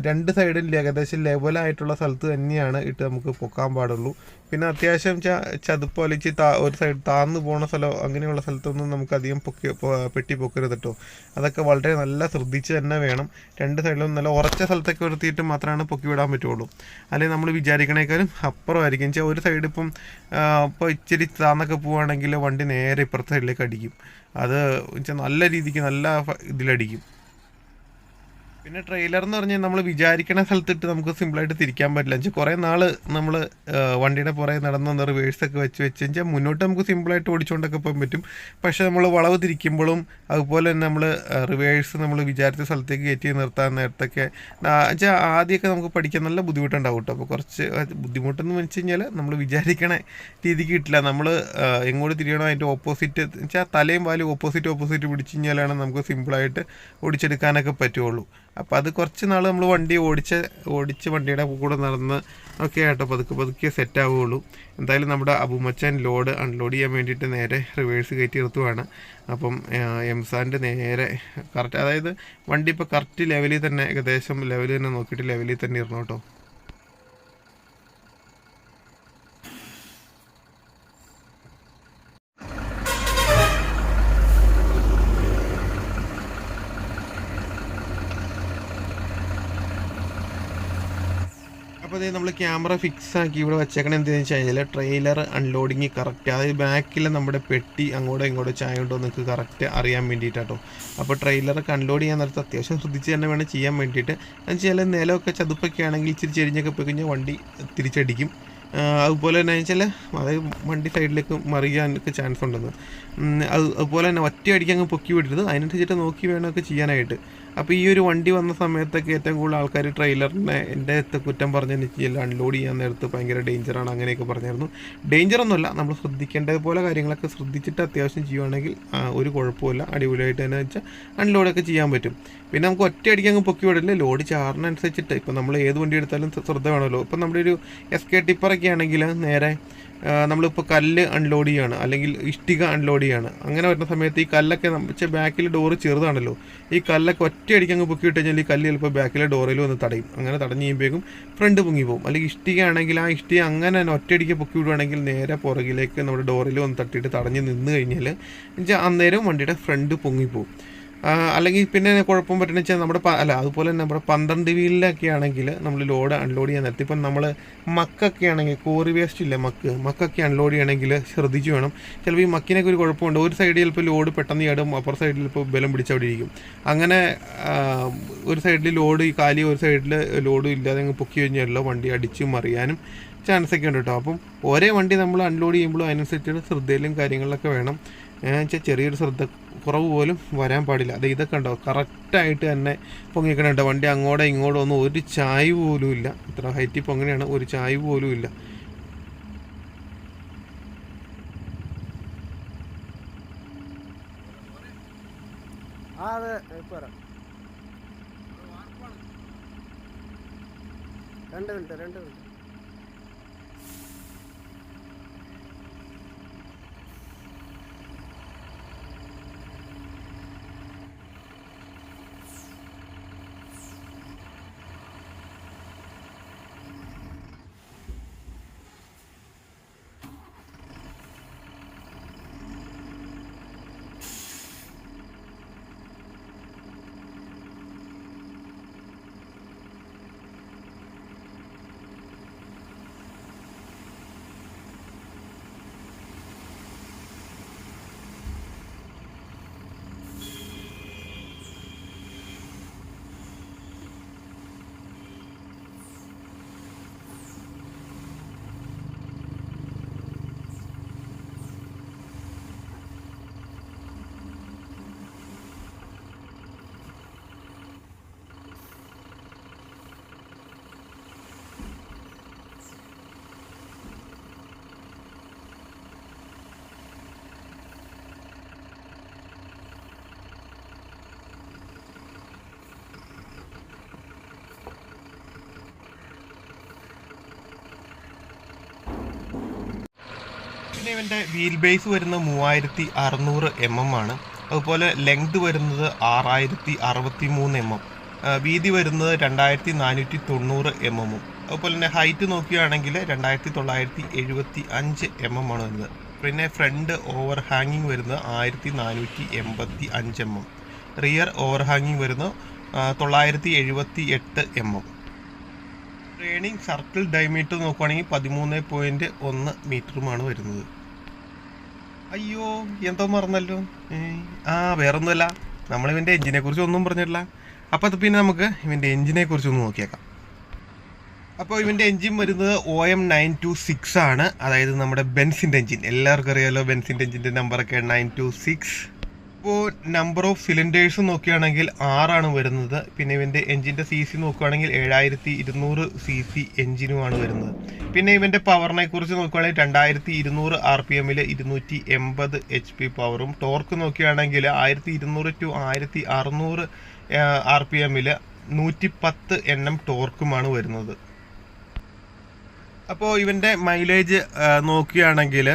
Speaker 2: 2 സൈഡിൽ ഏകദേശം ലെവലായിട്ടുള്ള സ്ഥലത്ത് തന്നെയാണ് ഇട്ട് നമുക്ക് പൊക്കാൻ പാടുള്ളൂ. പിന്നെ അത്യാവശ്യം ചതുപ്പ് വലിച്ച് ഒരു സൈഡ് താഴ്ന്നു പോകുന്ന സ്ഥലം അങ്ങനെയുള്ള സ്ഥലത്തൊന്നും നമുക്ക് അധികം പെട്ടി പൊക്കരുത് കേട്ടോ. അതൊക്കെ വളരെ നല്ല ശ്രദ്ധിച്ച് തന്നെ വേണം. 2 സൈഡിലും നല്ല ഉറച്ച സ്ഥലത്തൊക്കെ വരുത്തിയിട്ട് മാത്രമാണ് പൊക്കി വിടാൻ പറ്റുള്ളൂ. അല്ലെങ്കിൽ നമ്മൾ വിചാരിക്കണേക്കാളും അപ്പുറമായിരിക്കും. വെച്ചാൽ ഒരു സൈഡ് ഇപ്പോൾ ഇച്ചിരി താന്നൊക്കെ പോവുകയാണെങ്കിൽ വണ്ടി നേരെ ഇപ്പുറത്തെ സൈഡിലേക്ക് അടിക്കും. അത് വെച്ചാൽ നല്ല രീതിക്ക് നല്ല ഇതിലടിക്കും. പിന്നെ ട്രെയിലർ എന്ന് പറഞ്ഞാൽ നമ്മൾ വിചാരിക്കുന്ന സ്ഥലത്തിട്ട് നമുക്ക് സിമ്പിളായിട്ട് തിരിക്കാൻ പറ്റില്ല. വെച്ചാൽ കുറേ നാൾ നമ്മൾ വണ്ടിയുടെ പുറകെ നടന്ന് റിവേഴ്സൊക്കെ വെച്ചാൽ മുന്നോട്ട് നമുക്ക് സിമ്പിളായിട്ട് ഓടിച്ചുകൊണ്ടൊക്കെ പോകാൻ പറ്റും. പക്ഷേ നമ്മൾ വളവ് തിരിക്കുമ്പോഴും അതുപോലെ തന്നെ നമ്മൾ റിവേഴ്സ് നമ്മൾ വിചാരിച്ച സ്ഥലത്തേക്ക് കയറ്റി നിർത്താൻ നേരത്തൊക്കെ വെച്ചാൽ ആദ്യമൊക്കെ നമുക്ക് പഠിക്കാൻ നല്ല ബുദ്ധിമുട്ടുണ്ടാവും കേട്ടോ. അപ്പോൾ കുറച്ച് ബുദ്ധിമുട്ടെന്ന് വെച്ച് കഴിഞ്ഞാൽ നമ്മൾ വിചാരിക്കണ രീതിക്ക് കിട്ടില്ല. നമ്മൾ എങ്ങോട്ട് തിരിയണോ അതിൻ്റെ ഓപ്പോസിറ്റ് വെച്ചാൽ തലയും വാലും ഓപ്പോസിറ്റ് പിടിച്ച് കഴിഞ്ഞാലാണ് നമുക്ക് സിമ്പിളായിട്ട് ഓടിച്ചെടുക്കാനൊക്കെ പറ്റുള്ളൂ. അപ്പോൾ അത് കുറച്ച് നാൾ നമ്മൾ വണ്ടി ഓടിച്ച് വണ്ടിയുടെ കൂടെ നടന്ന് ഒക്കെ ആയിട്ടോ പതുക്കെ സെറ്റ് ആവുകയുള്ളൂ. എന്തായാലും നമ്മുടെ അബുമച്ചാൻ ലോഡ് അൺലോഡ് ചെയ്യാൻ വേണ്ടിയിട്ട് നേരെ റിവേഴ്സ് കയറ്റി നിർത്തുവാണ്. അപ്പം എംസാൻ്റെ നേരെ കറക്റ്റ്, അതായത് വണ്ടി ഇപ്പോൾ കറക്റ്റ് ലെവലിൽ തന്നെ ഏകദേശം ലെവൽ തന്നെ നോക്കിയിട്ട് ലെവലിൽ തന്നെ ഇരുന്നു കേട്ടോ. അപ്പോൾ അതേ നമ്മൾ ക്യാമറ ഫിക്സ് ആക്കി ഇവിടെ വെച്ചേക്കണം. എന്താണെന്ന് വെച്ച് കഴിഞ്ഞാൽ ട്രെയിലർ അൺലോഡിങ് കറക്റ്റ്, അതായത് ബാക്കിൽ നമ്മുടെ പെട്ടി അങ്ങോട്ടോ ഇങ്ങോട്ടോ ചായ ഉണ്ടോ നിങ്ങൾക്ക് കറക്റ്റ് അറിയാൻ വേണ്ടിയിട്ടാട്ടോ. അപ്പോൾ ട്രെയിലറൊക്കെ അൺലോഡ് ചെയ്യാൻ നേരത്തെ അത്യാവശ്യം ശ്രദ്ധിച്ച് തന്നെ വേണം ചെയ്യാൻ വേണ്ടിയിട്ട്. എന്ന് വെച്ചാൽ നിലമൊക്കെ ചതുപ്പൊക്കെ ആണെങ്കിൽ ഇച്ചിരി ചെരിഞ്ഞൊക്കെ പോയി കഴിഞ്ഞാൽ വണ്ടി തിരിച്ചടിക്കും. അതുപോലെ തന്നെ വെച്ചാൽ അതായത് വണ്ടി സൈഡിലേക്ക് മറിയാനൊക്കെ ചാൻസ് ഉണ്ടെന്ന്. അതുപോലെ തന്നെ ഒറ്റയടിക്ക് അങ്ങ് പൊക്കി വിടരുത്, അതിനനുസരിച്ചിട്ട് നോക്കി വേണമൊക്കെ ചെയ്യാനായിട്ട്. അപ്പോൾ ഈ ഒരു വണ്ടി വന്ന സമയത്തൊക്കെ ഏറ്റവും കൂടുതൽ ആൾക്കാർ ട്രെയിലറിനെ എൻ്റെ കുറ്റം പറഞ്ഞതിന് വെച്ചാൽ അൺലോഡ് ചെയ്യാൻ നേരത്ത് ഭയങ്കര ഡേഞ്ചറാണ് അങ്ങനെയൊക്കെ പറഞ്ഞായിരുന്നു. ഡേഞ്ചറൊന്നുമല്ല, നമ്മൾ ശ്രദ്ധിക്കേണ്ടതുപോലെ കാര്യങ്ങളൊക്കെ ശ്രദ്ധിച്ചിട്ട് അത്യാവശ്യം ചെയ്യുവാണെങ്കിൽ ഒരു കുഴപ്പമില്ല, അടിപൊളിയായിട്ട് തന്നെ വെച്ചാൽ അൺലോഡൊക്കെ ചെയ്യാൻ പറ്റും. പിന്നെ നമുക്ക് ഒറ്റയടിക്ക് അങ്ങ് പൊക്കി വിടില്ല, ലോഡ് ചാറിനനുസരിച്ചിട്ട്. ഇപ്പോൾ നമ്മൾ ഏത് വണ്ടി എടുത്താലും ശ്രദ്ധ വേണമല്ലോ. ഇപ്പം നമ്മുടെ ഒരു SK ടിപ്പറൊക്കെ ആണെങ്കിൽ നേരെ നമ്മളിപ്പോൾ കല്ല് അൺലോഡ് ചെയ്യുകയാണ് അല്ലെങ്കിൽ ഇഷ്ടിക അൺലോഡ് ചെയ്യുകയാണ്. അങ്ങനെ വരുന്ന സമയത്ത് ഈ കല്ലൊക്കെ വെച്ചാൽ ബാക്കിൽ ഡോറ് ചെറുതാണല്ലോ, ഈ കല്ലൊക്കെ ഒറ്റയടിക്ക് അങ്ങ് പൊക്കി ഇട്ട് കഴിഞ്ഞാൽ ഈ കല്ല് ചിലപ്പോൾ ബാക്കിലെ ഡോറിൽ വന്ന് തടയും. അങ്ങനെ തടഞ്ഞ് കഴിയുമ്പോഴേക്കും ഫ്രണ്ട് പൊങ്ങി പോകും. അല്ലെങ്കിൽ ഇഷ്ടിക ആണെങ്കിൽ ആ ഇഷ്ടിക അങ്ങനെ തന്നെ ഒറ്റയടിക്ക് പൊക്കി വിടുവാണെങ്കിൽ നേരെ പുറകിലേക്ക് നമ്മുടെ ഡോറിൽ വന്ന് തട്ടിയിട്ട് തടഞ്ഞ് നിന്ന് കഴിഞ്ഞാൽ അന്നേരം വണ്ടിയുടെ ഫ്രണ്ട് പൊങ്ങിപ്പോവും. അല്ലെങ്കിൽ പിന്നെ കുഴപ്പം പറ്റുന്ന വെച്ചാൽ നമ്മുടെ അതുപോലെ തന്നെ നമ്മുടെ 12 വീലിലൊക്കെ ആണെങ്കിൽ നമ്മൾ ലോഡ് അൺലോഡ് ചെയ്യാൻ നേരത്തെ ഇപ്പം നമ്മൾ മക്കൊക്കെ ആണെങ്കിൽ കോറി വേസ്റ്റ് ഇല്ല, മക്കൊക്കെ അൺലോഡ് ചെയ്യണമെങ്കിൽ ശ്രദ്ധിച്ച് വേണം. ചിലപ്പോൾ ഈ മക്കിനൊക്കെ ഒരു കുഴപ്പമുണ്ട്, ഒരു സൈഡിൽ ചിലപ്പോൾ ലോഡ് പെട്ടെന്ന് ചാടും, അപ്പുറ സൈഡിൽ ഇപ്പോൾ ബലം പിടിച്ചവിടെ ഇരിക്കും. അങ്ങനെ ഒരു സൈഡിൽ ലോഡ് കാലി ഒരു സൈഡിൽ ലോഡും ഇല്ലാതെ അങ്ങ് പൊക്കി കഴിഞ്ഞാലോ വണ്ടി അടിച്ച് മറിയാനും ചാൻസ് ഒക്കെ ഉണ്ട് കേട്ടോ. അപ്പം ഒരേ വണ്ടി നമ്മൾ അൺലോഡ് ചെയ്യുമ്പോഴും അതിനനുസരിച്ചുള്ള ശ്രദ്ധയിലും കാര്യങ്ങളിലൊക്കെ വേണം. വെച്ചാൽ ചെറിയൊരു ശ്രദ്ധ കുറവ് പോലും വരാൻ പാടില്ല. അത് ഇതൊക്കെ ഉണ്ടോ കറക്റ്റായിട്ട് തന്നെ പൊങ്ങിക്കണുണ്ടോ, വണ്ടി അങ്ങോട്ടോ ഇങ്ങോട്ടോ ഒന്നും ഒരു ചായ്വ് പോലും ഇല്ല. ഇത്ര ഹൈറ്റിൽ പൊങ്ങനെയാണ്, ഒരു ചായ്വ് പോലും ഇല്ല.
Speaker 4: രണ്ട് മിനിറ്റ്
Speaker 2: പിന്നെ ഇവൻ്റെ വീൽ ബേസ് വരുന്നത് 3600 mm ആണ്. അതുപോലെ ലെങ്ത് വരുന്നത് 6063 mm, വീതി വരുന്നത് 2490 mm. അതുപോലെ തന്നെ ഹൈറ്റ് നോക്കുകയാണെങ്കിൽ 2975 mm ആണ് വരുന്നത്. പിന്നെ ഫ്രണ്ട് ഓവർ ഹാങ്ങിങ് വരുന്നത് 1485 mm, റിയർ ഓവർ ഹാങ്ങിങ് വരുന്നത് 978 mm. ട്രെയിനിങ് സർക്കിൾ ഡയമീറ്റർ നോക്കുവാണെങ്കിൽ 13.1 മീറ്ററുമാണ് വരുന്നത്. അയ്യോ എന്തോ മറന്നല്ലോ, വേറൊന്നുമല്ല, നമ്മളിവൻ്റെ എഞ്ചിനെ കുറിച്ച് ഒന്നും പറഞ്ഞിട്ടില്ല. അപ്പോൾ അത് പിന്നെ നമുക്ക് ഇവൻ്റെ എഞ്ചിനെ കുറിച്ചൊന്ന് നോക്കിയേക്കാം. അപ്പോൾ ഇവൻ്റെ എഞ്ചിൻ വരുന്നത് OM926 ആണ്, അതായത് നമ്മുടെ ബെൻസിൻ്റെ എഞ്ചിൻ. എല്ലാവർക്കും അറിയാമല്ലോ ബെൻസിൻ്റെ എഞ്ചിൻ്റെ നമ്പറൊക്കെ 926. ഇപ്പോൾ നമ്പർ ഓഫ് സിലിണ്ടേഴ്സ് നോക്കുകയാണെങ്കിൽ 6 വരുന്നത്. പിന്നെ ഇവൻ്റെ എഞ്ചിൻ്റെ CC നോക്കുകയാണെങ്കിൽ 7200 CC എഞ്ചിനുമാണ് വരുന്നത്. പിന്നെ ഇവൻ്റെ പവറിനെ കുറിച്ച് നോക്കുകയാണെങ്കിൽ 2200 RPM 280 HP പവറും, ടോർക്ക് നോക്കുകയാണെങ്കിൽ 1200 to 1600 RPM 110 Nm ടോർക്കുമാണ് വരുന്നത്. അപ്പോൾ ഇവൻ്റെ മൈലേജ് നോക്കുകയാണെങ്കിൽ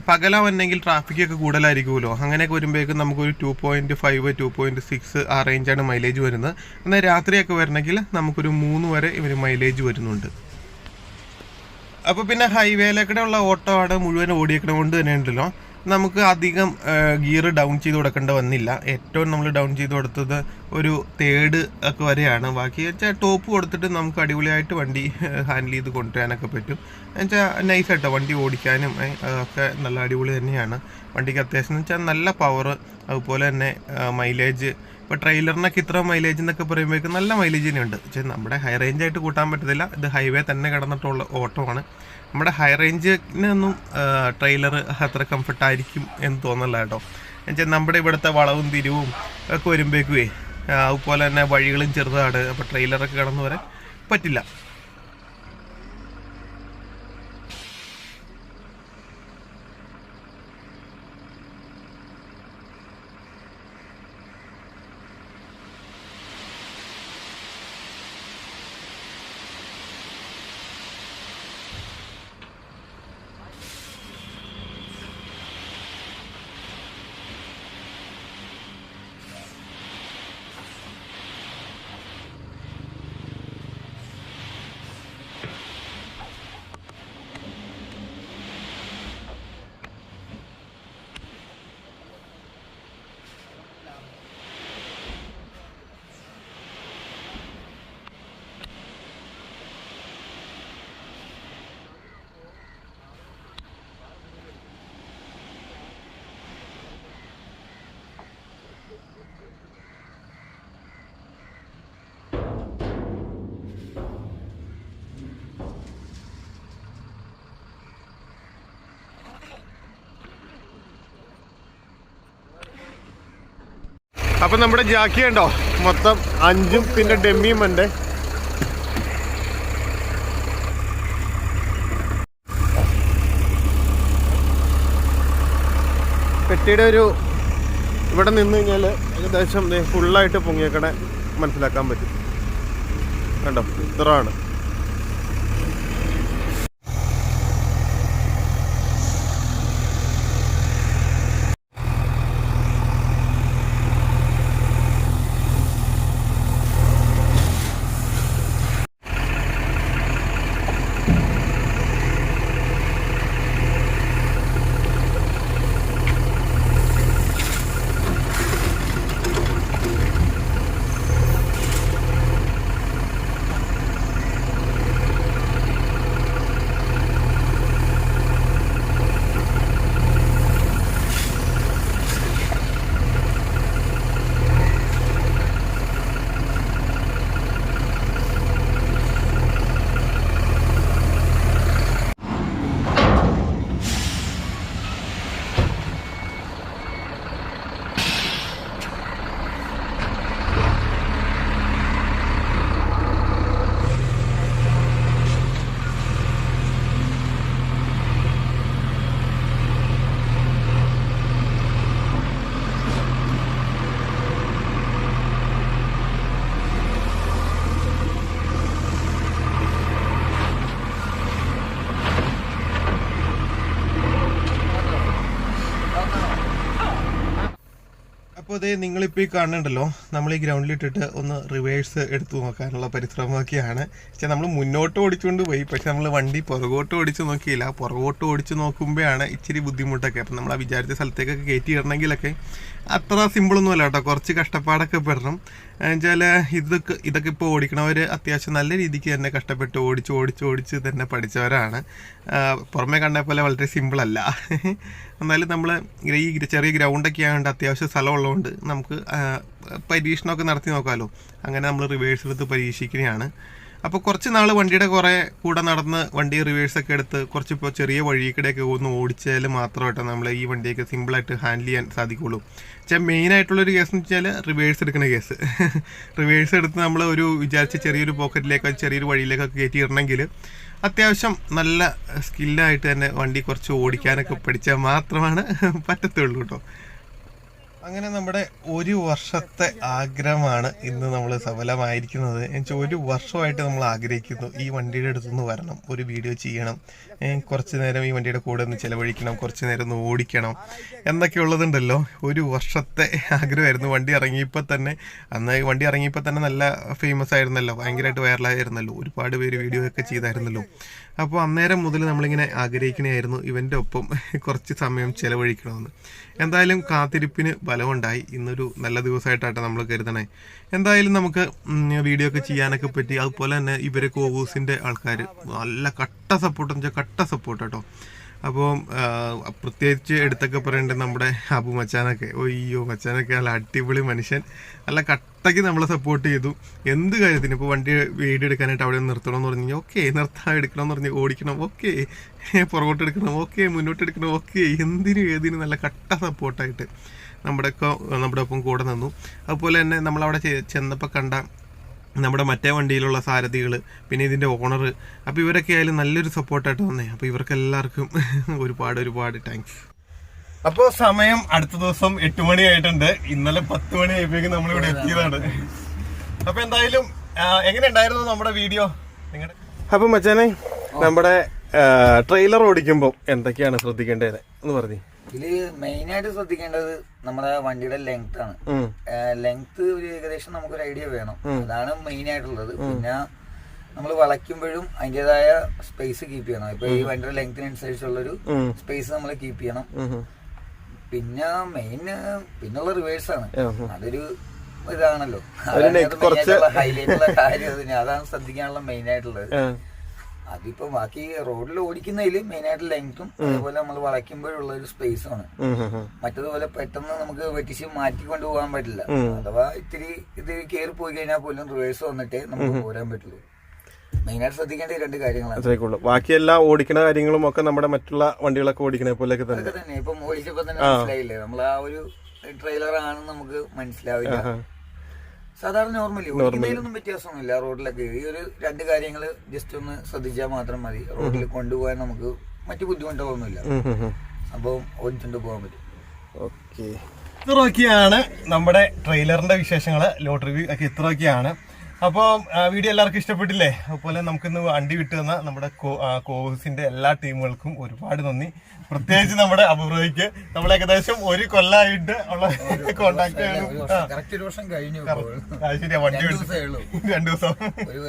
Speaker 2: പകലാവന്നെങ്കിൽ ട്രാഫിക്കൊക്കെ കൂടുതലായിരിക്കുമല്ലോ, അങ്ങനെയൊക്കെ വരുമ്പോഴേക്കും നമുക്കൊരു 2.5 2.6 ആ റേഞ്ചാണ് മൈലേജ് വരുന്നത്. എന്നാൽ രാത്രിയൊക്കെ വരണമെങ്കിൽ നമുക്കൊരു 3 വരെ ഇവന് മൈലേജ് വരുന്നുണ്ട്. അപ്പോൾ പിന്നെ ഹൈവേയിലൊക്കെ ഉള്ള ഓട്ടോ ആണ് മുഴുവൻ ഓടിയേക്കണ കൊണ്ട് തന്നെ ഉണ്ടല്ലോ നമുക്ക് അധികം ഗിയർ ഡൗൺ ചെയ്ത് കൊടുക്കേണ്ട വന്നില്ല. ഏറ്റവും നമ്മൾ ഡൗൺ ചെയ്ത് കൊടുത്തത് ഒരു 3rd ഒക്കെ വരെയാണ്. ബാക്കി വെച്ചാൽ ടോപ്പ് കൊടുത്തിട്ട് നമുക്ക് അടിപൊളിയായിട്ട് വണ്ടി ഹാൻഡിൽ ചെയ്ത് കൊണ്ടുവരാനൊക്കെ പറ്റും. എന്നുവെച്ചാൽ നൈസായിട്ടോ വണ്ടി ഓടിക്കാനും ഒക്കെ നല്ല അടിപൊളി തന്നെയാണ്. വണ്ടിക്ക് അത്യാവശ്യം എന്ന് വെച്ചാൽ നല്ല പവർ, അതുപോലെ തന്നെ മൈലേജ്. ഇപ്പോൾ ട്രെയിലറിനൊക്കെ ഇത്ര മൈലേജ് എന്നൊക്കെ പറയുമ്പോഴേക്കും നല്ല മൈലേജ് തന്നെയുണ്ട്. പക്ഷേ നമ്മുടെ ഹൈ റേഞ്ചായിട്ട് കൂട്ടാൻ പറ്റത്തില്ല, ഇത് ഹൈവേ തന്നെ കിടന്നിട്ടുള്ള ഓട്ടോ ആണ്. നമ്മുടെ ഹൈ റേഞ്ചിനൊന്നും ട്രെയിലർ അത്ര കംഫർട്ടായിരിക്കും എന്ന് തോന്നല്ല കേട്ടോ. എന്നുവെച്ചാൽ നമ്മുടെ ഇവിടുത്തെ വളവും തിരിവും ഒക്കെ വരുമ്പോഴേക്കുവേ അതുപോലെ തന്നെ വഴികളും ചെറുതാണ്, അപ്പോൾ ട്രെയിലറൊക്കെ കടന്നു വരാൻ പറ്റില്ല. അപ്പം നമ്മുടെ ജാക്കി ഉണ്ടോ മൊത്തം 5 പിന്നെ ഡെമ്മിയും ഉണ്ട്. പെട്ടിയുടെ ഒരു ഇവിടെ നിന്ന് കഴിഞ്ഞാൽ ഏകദേശം ഫുള്ളായിട്ട് പൊങ്ങിയേക്കണ മനസ്സിലാക്കാൻ പറ്റും. കണ്ടോ ഇത്രയാണ്. അപ്പോൾ അതേ നിങ്ങളിപ്പോൾ ഈ കാണുന്നുണ്ടല്ലോ, നമ്മൾ ഈ ഗ്രൗണ്ടിലിട്ടിട്ട് ഒന്ന് റിവേഴ്സ് എടുത്തു നോക്കാനുള്ള പരിശ്രമമൊക്കെയാണ്. പക്ഷെ നമ്മൾ മുന്നോട്ട് ഓടിച്ചുകൊണ്ട് പോയി, പക്ഷെ നമ്മൾ വണ്ടി പുറകോട്ട് ഓടിച്ച് നോക്കിയില്ല. പുറകോട്ട് ഓടിച്ച് നോക്കുമ്പോഴാണ് ഇച്ചിരി ബുദ്ധിമുട്ടൊക്കെ. അപ്പം നമ്മൾ ആ വിചാരിച്ച സ്ഥലത്തേക്കൊക്കെ കയറ്റി ഇടണമെങ്കിലൊക്കെ അത്ര സിമ്പിളൊന്നും അല്ല കേട്ടോ, കുറച്ച് കഷ്ടപ്പാടൊക്കെ പെടണം. എന്നുവെച്ചാൽ ഇതൊക്കെ ഇപ്പോൾ ഓടിക്കണവർ അത്യാവശ്യം നല്ല രീതിക്ക് തന്നെ കഷ്ടപ്പെട്ട് ഓടിച്ച് തന്നെ പഠിച്ചവരാണ്. പുറമേ കണ്ട പോലെ വളരെ സിമ്പിളല്ല. എന്നാലും നമ്മൾ ഈ ചെറിയ ഗ്രൗണ്ടൊക്കെ ആയതുകൊണ്ട് അത്യാവശ്യം സ്ഥലമുള്ളതുകൊണ്ട് നമുക്ക് പരീക്ഷണമൊക്കെ നടത്തി നോക്കാമല്ലോ. അങ്ങനെ നമ്മൾ റിവേഴ്സ് എടുത്ത് പരീക്ഷിക്കുകയാണ്. അപ്പോൾ കുറച്ച് നാൾ വണ്ടിയുടെ കൂടെ നടന്ന് വണ്ടി റിവേഴ്സൊക്കെ എടുത്ത് കുറച്ചിപ്പോൾ ചെറിയ വഴിക്കിടെയൊക്കെ ഒന്ന് ഓടിച്ചാൽ മാത്രമായിട്ട് നമ്മൾ ഈ വണ്ടിയൊക്കെ സിമ്പിളായിട്ട് ഹാൻഡിൽ ചെയ്യാൻ സാധിക്കുള്ളൂ. വെച്ചാൽ മെയിനായിട്ടുള്ളൊരു കേസ് എന്ന് വെച്ചാൽ റിവേഴ്സ് എടുക്കുന്ന കേസ്. റിവേഴ്സ് എടുത്ത് നമ്മൾ ഒരു വിചാരിച്ച ചെറിയൊരു പോക്കറ്റിലേക്കോ ചെറിയൊരു വഴിയിലേക്കൊക്കെ കയറ്റി ഇടണമെങ്കിൽ അത്യാവശ്യം നല്ല സ്കില്ലായിട്ട് തന്നെ വണ്ടി കുറച്ച് ഓടിക്കാനൊക്കെ പഠിച്ചാൽ മാത്രമാണ് പറ്റത്തുള്ളൂ കേട്ടോ. അങ്ങനെ നമ്മുടെ 1 വർഷത്തെ ആഗ്രഹമാണ് ഇന്ന് നമ്മൾ സഫലമായിരിക്കുന്നത്. എന്നുവെച്ചാൽ 1 വർഷമായിട്ട് നമ്മൾ ആഗ്രഹിക്കുന്നു ഈ വണ്ടിയുടെ അടുത്തുനിന്ന് വരണം, ഒരു വീഡിയോ ചെയ്യണം, കുറച്ച് നേരം ഈ വണ്ടിയുടെ കൂടെ ഒന്ന് ചിലവഴിക്കണം, കുറച്ച് നേരം ഒന്ന് ഓടിക്കണം എന്നൊക്കെ ഉള്ളതുണ്ടല്ലോ. 1 വർഷത്തെ ആഗ്രഹമായിരുന്നു. വണ്ടി ഇറങ്ങിയപ്പോൾ തന്നെ, അന്ന് വണ്ടി ഇറങ്ങിയപ്പോൾ തന്നെ നല്ല ഫേമസ് ആയിരുന്നല്ലോ, ഭയങ്കരമായിട്ട് വൈറലായിരുന്നല്ലോ, ഒരുപാട് പേര് വീഡിയോ ഒക്കെ ചെയ്തായിരുന്നല്ലോ. അപ്പോൾ അന്നേരം മുതൽ നമ്മളിങ്ങനെ ആഗ്രഹിക്കണമായിരുന്നു ഇവൻ്റെ ഒപ്പം കുറച്ച് സമയം ചിലവഴിക്കണമെന്ന്. എന്തായാലും കാത്തിരിപ്പിന് ബലമുണ്ടായി. ഇന്നൊരു നല്ല ദിവസമായിട്ടാണ് നമ്മൾ കരുതണേ. എന്തായാലും നമുക്ക് വീഡിയോ ഒക്കെ ചെയ്യാനൊക്കെ പറ്റി. അതുപോലെ തന്നെ ഇവരെ കോവൂസിൻ്റെ ആൾക്കാർ നല്ല കട്ട സപ്പോർട്ട് കേട്ടോ. അപ്പോൾ പ്രത്യേകിച്ച് എടുത്തൊക്കെ പറയേണ്ടത് നമ്മുടെ അബു മച്ചാനൊക്കെ. മച്ചാനൊക്കെ നല്ല അടിപൊളി മനുഷ്യൻ, നല്ല കട്ടയ്ക്ക് നമ്മളെ സപ്പോർട്ട് ചെയ്തു എന്ത് കാര്യത്തിന്. ഇപ്പോൾ വണ്ടി വീഡിയോ എടുക്കാനായിട്ട് അവിടെ നിർത്തണമെന്ന് പറഞ്ഞു കഴിഞ്ഞാൽ ഓക്കെ, നിർത്താൻ എടുക്കണമെന്ന് പറഞ്ഞ് ഓടിക്കണം ഓക്കെ, പുറകോട്ട് എടുക്കണം ഓക്കെ, മുന്നോട്ട് എടുക്കണം ഓക്കെ, ഏതിനും നല്ല കട്ട സപ്പോർട്ടായിട്ട് നമ്മുടെ ഒപ്പം കൂടെ നിന്നു. അതുപോലെ തന്നെ നമ്മളവിടെ ചെന്നപ്പോൾ കണ്ട നമ്മുടെ മറ്റേ വണ്ടിയിലുള്ള സാരഥികൾ, പിന്നെ ഇതിൻ്റെ ഓണർ, അപ്പോൾ ഇവരൊക്കെ ആയാലും നല്ലൊരു സപ്പോർട്ടായിട്ട് വന്നേ. അപ്പോൾ ഇവർക്കെല്ലാവർക്കും ഒരുപാട് താങ്ക്സ്. അപ്പോൾ സമയം അടുത്ത ദിവസം 8 മണിയായിട്ടുണ്ട്. ഇന്നലെ 10 മണിയായപ്പോഴേക്കും നമ്മളിവിടെ എത്തിയതാണ്. അപ്പോൾ എന്തായാലും എങ്ങനെ ഉണ്ടായിരുന്നു നമ്മുടെ വീഡിയോ നിങ്ങളുടെ? അപ്പം മച്ചാനെ, നമ്മുടെ ട്രെയിലർ ഓടിക്കുമ്പോൾ എന്തൊക്കെയാണ് ശ്രദ്ധിക്കേണ്ടത് എന്ന് പറഞ്ഞു?
Speaker 3: ഇതില് മെയിനായിട്ട് ശ്രദ്ധിക്കേണ്ടത് നമ്മുടെ വണ്ടിയുടെ ലെങ്ത് ആണ്. ലെങ്ത് ഒരു ഏകദേശം നമുക്കൊരു ഐഡിയ വേണം, അതാണ് മെയിൻ ആയിട്ടുള്ളത്. പിന്നെ നമ്മൾ വളയ്ക്കുമ്പോഴും അതിൻ്റെതായ സ്പേസ് കീപ്പ് ചെയ്യണം. ഇപ്പൊ ഈ വണ്ടിയുടെ ലെങ്തിനനുസരിച്ചുള്ളൊരു സ്പേസ് നമ്മൾ കീപ്പ് ചെയ്യണം. പിന്നെ പിന്നുള്ള റിവേഴ്സ് ആണ്, അതൊരു ഇതാണല്ലോ, ഹൈലൈറ്റ് ഉള്ള കാര്യം. അതാണ് ശ്രദ്ധിക്കാനുള്ള മെയിൻ ആയിട്ടുള്ളത്. അതിപ്പോ ബാക്കി റോഡിൽ ഓടിക്കുന്നതിൽ മെയിൻ ആയിട്ട് ലെങ്ത്തും അതേപോലെ നമ്മൾ വളയ്ക്കുമ്പോഴുള്ള ഒരു സ്പേസുമാണ്. മറ്റതുപോലെ പെട്ടെന്ന് നമുക്ക് വെട്ടിച്ച് മാറ്റിക്കൊണ്ട് പോകാൻ പറ്റില്ല. അഥവാ ഇത്തിരി ഇത് കയറി പോയി കഴിഞ്ഞാൽ പോലും റിവേഴ്സ് വന്നിട്ടേ നമുക്ക് പോരാൻ പറ്റുള്ളൂ. മെയിനായിട്ട് ശ്രദ്ധിക്കേണ്ട 2 കാര്യങ്ങളാണ്.
Speaker 2: ബാക്കിയെല്ലാം ഓടിക്കുന്ന കാര്യങ്ങളും ഒക്കെ നമ്മുടെ മറ്റുള്ള വണ്ടികളൊക്കെ ഓടിക്കണ പോലെ തന്നെ.
Speaker 3: ഇപ്പം ഓടിച്ചപ്പോ തന്നെ മനസ്സിലായില്ലേ, നമ്മൾ ആ ഒരു ട്രെയിലർ ആണെന്ന് നമുക്ക് മനസ്സിലാവില്ല. സാധാരണ നോർമലി ഇതിലൊന്നും വ്യത്യാസമൊന്നുമില്ല. റോഡിലൊക്കെ ഈ ഒരു 2 കാര്യങ്ങൾ ജസ്റ്റ് ഒന്ന് ശ്രദ്ധിച്ചാൽ മാത്രം മതി. റോഡിൽ കൊണ്ടുപോകാൻ നമുക്ക് മറ്റു ബുദ്ധിമുട്ടുകളൊന്നുമില്ല. അപ്പം ഓടിച്ചുകൊണ്ട് പോകാൻ പറ്റും.
Speaker 2: ഓക്കെ, ഇത്രയൊക്കെയാണ് നമ്മുടെ ട്രെയിലറിന്റെ വിശേഷങ്ങള്. ലോട്ട് റിവ്യൂ ഒക്കെ ഇത്രയൊക്കെയാണ്. അപ്പോൾ വീഡിയോ എല്ലാവർക്കും ഇഷ്ടപ്പെട്ടില്ലേ? അതുപോലെ നമുക്കിന്ന് വണ്ടി വിട്ടു തന്ന നമ്മുടെ കോഴ്സിന്റെ എല്ലാ ടീമുകൾക്കും ഒരുപാട് നന്ദി. പ്രത്യേകിച്ച് നമ്മുടെ അപൂർവയ്ക്ക് നമ്മൾ ഏകദേശം 1 കൊല്ലമായിട്ട് ഉള്ള കോണ്ടാക്ട് ശരിയാ. വണ്ടി 2 ദിവസം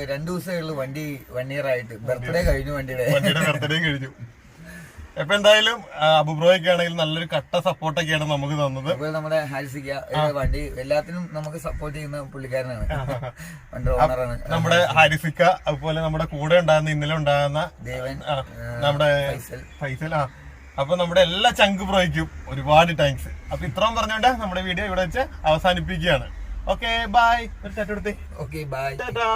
Speaker 3: 2 ദിവസമേ ഉള്ളൂ. വണ്ടി 1 ഇയർ ആയിട്ട് ബർത്ത്ഡേ കഴിഞ്ഞു. വണ്ടിയുടെ
Speaker 2: ബർത്ത്ഡേയും കഴിഞ്ഞു. ഇപ്പൊ എന്തായാലും അബുബ്രോയ്ക്ക് ആണെങ്കിൽ നല്ലൊരു കട്ട സപ്പോർട്ടൊക്കെയാണ് നമുക്ക് തന്നത്.
Speaker 3: നമ്മുടെ ഹാരിസിക്ക വണ്ടി എല്ലാത്തിനും നമുക്ക് സപ്പോർട്ട് ചെയ്യുന്ന പുള്ളിക്കാരനാണ്. ഓണറാണ്
Speaker 2: നമ്മുടെ ഹാരിസിക്ക. അതുപോലെ നമ്മുടെ കൂടെ ഉണ്ടാകുന്ന ഇന്നലെ ഉണ്ടാകുന്ന
Speaker 3: ദേവൻ,
Speaker 2: നമ്മുടെ ഫൈസൽ. അപ്പൊ നമ്മുടെ എല്ലാ ചങ്ക് ബ്രോയ്ക്കും ഒരുപാട് താങ്ക്സ്. അപ്പൊ ഇത്രയും പറഞ്ഞുകൊണ്ട് നമ്മുടെ വീഡിയോ ഇവിടെ വെച്ച് അവസാനിപ്പിക്കുകയാണ്. Okay bye. ഒരു ടാറ്റ കൊടുത്തേ.
Speaker 3: Okay bye.
Speaker 2: ടാറ്റാ.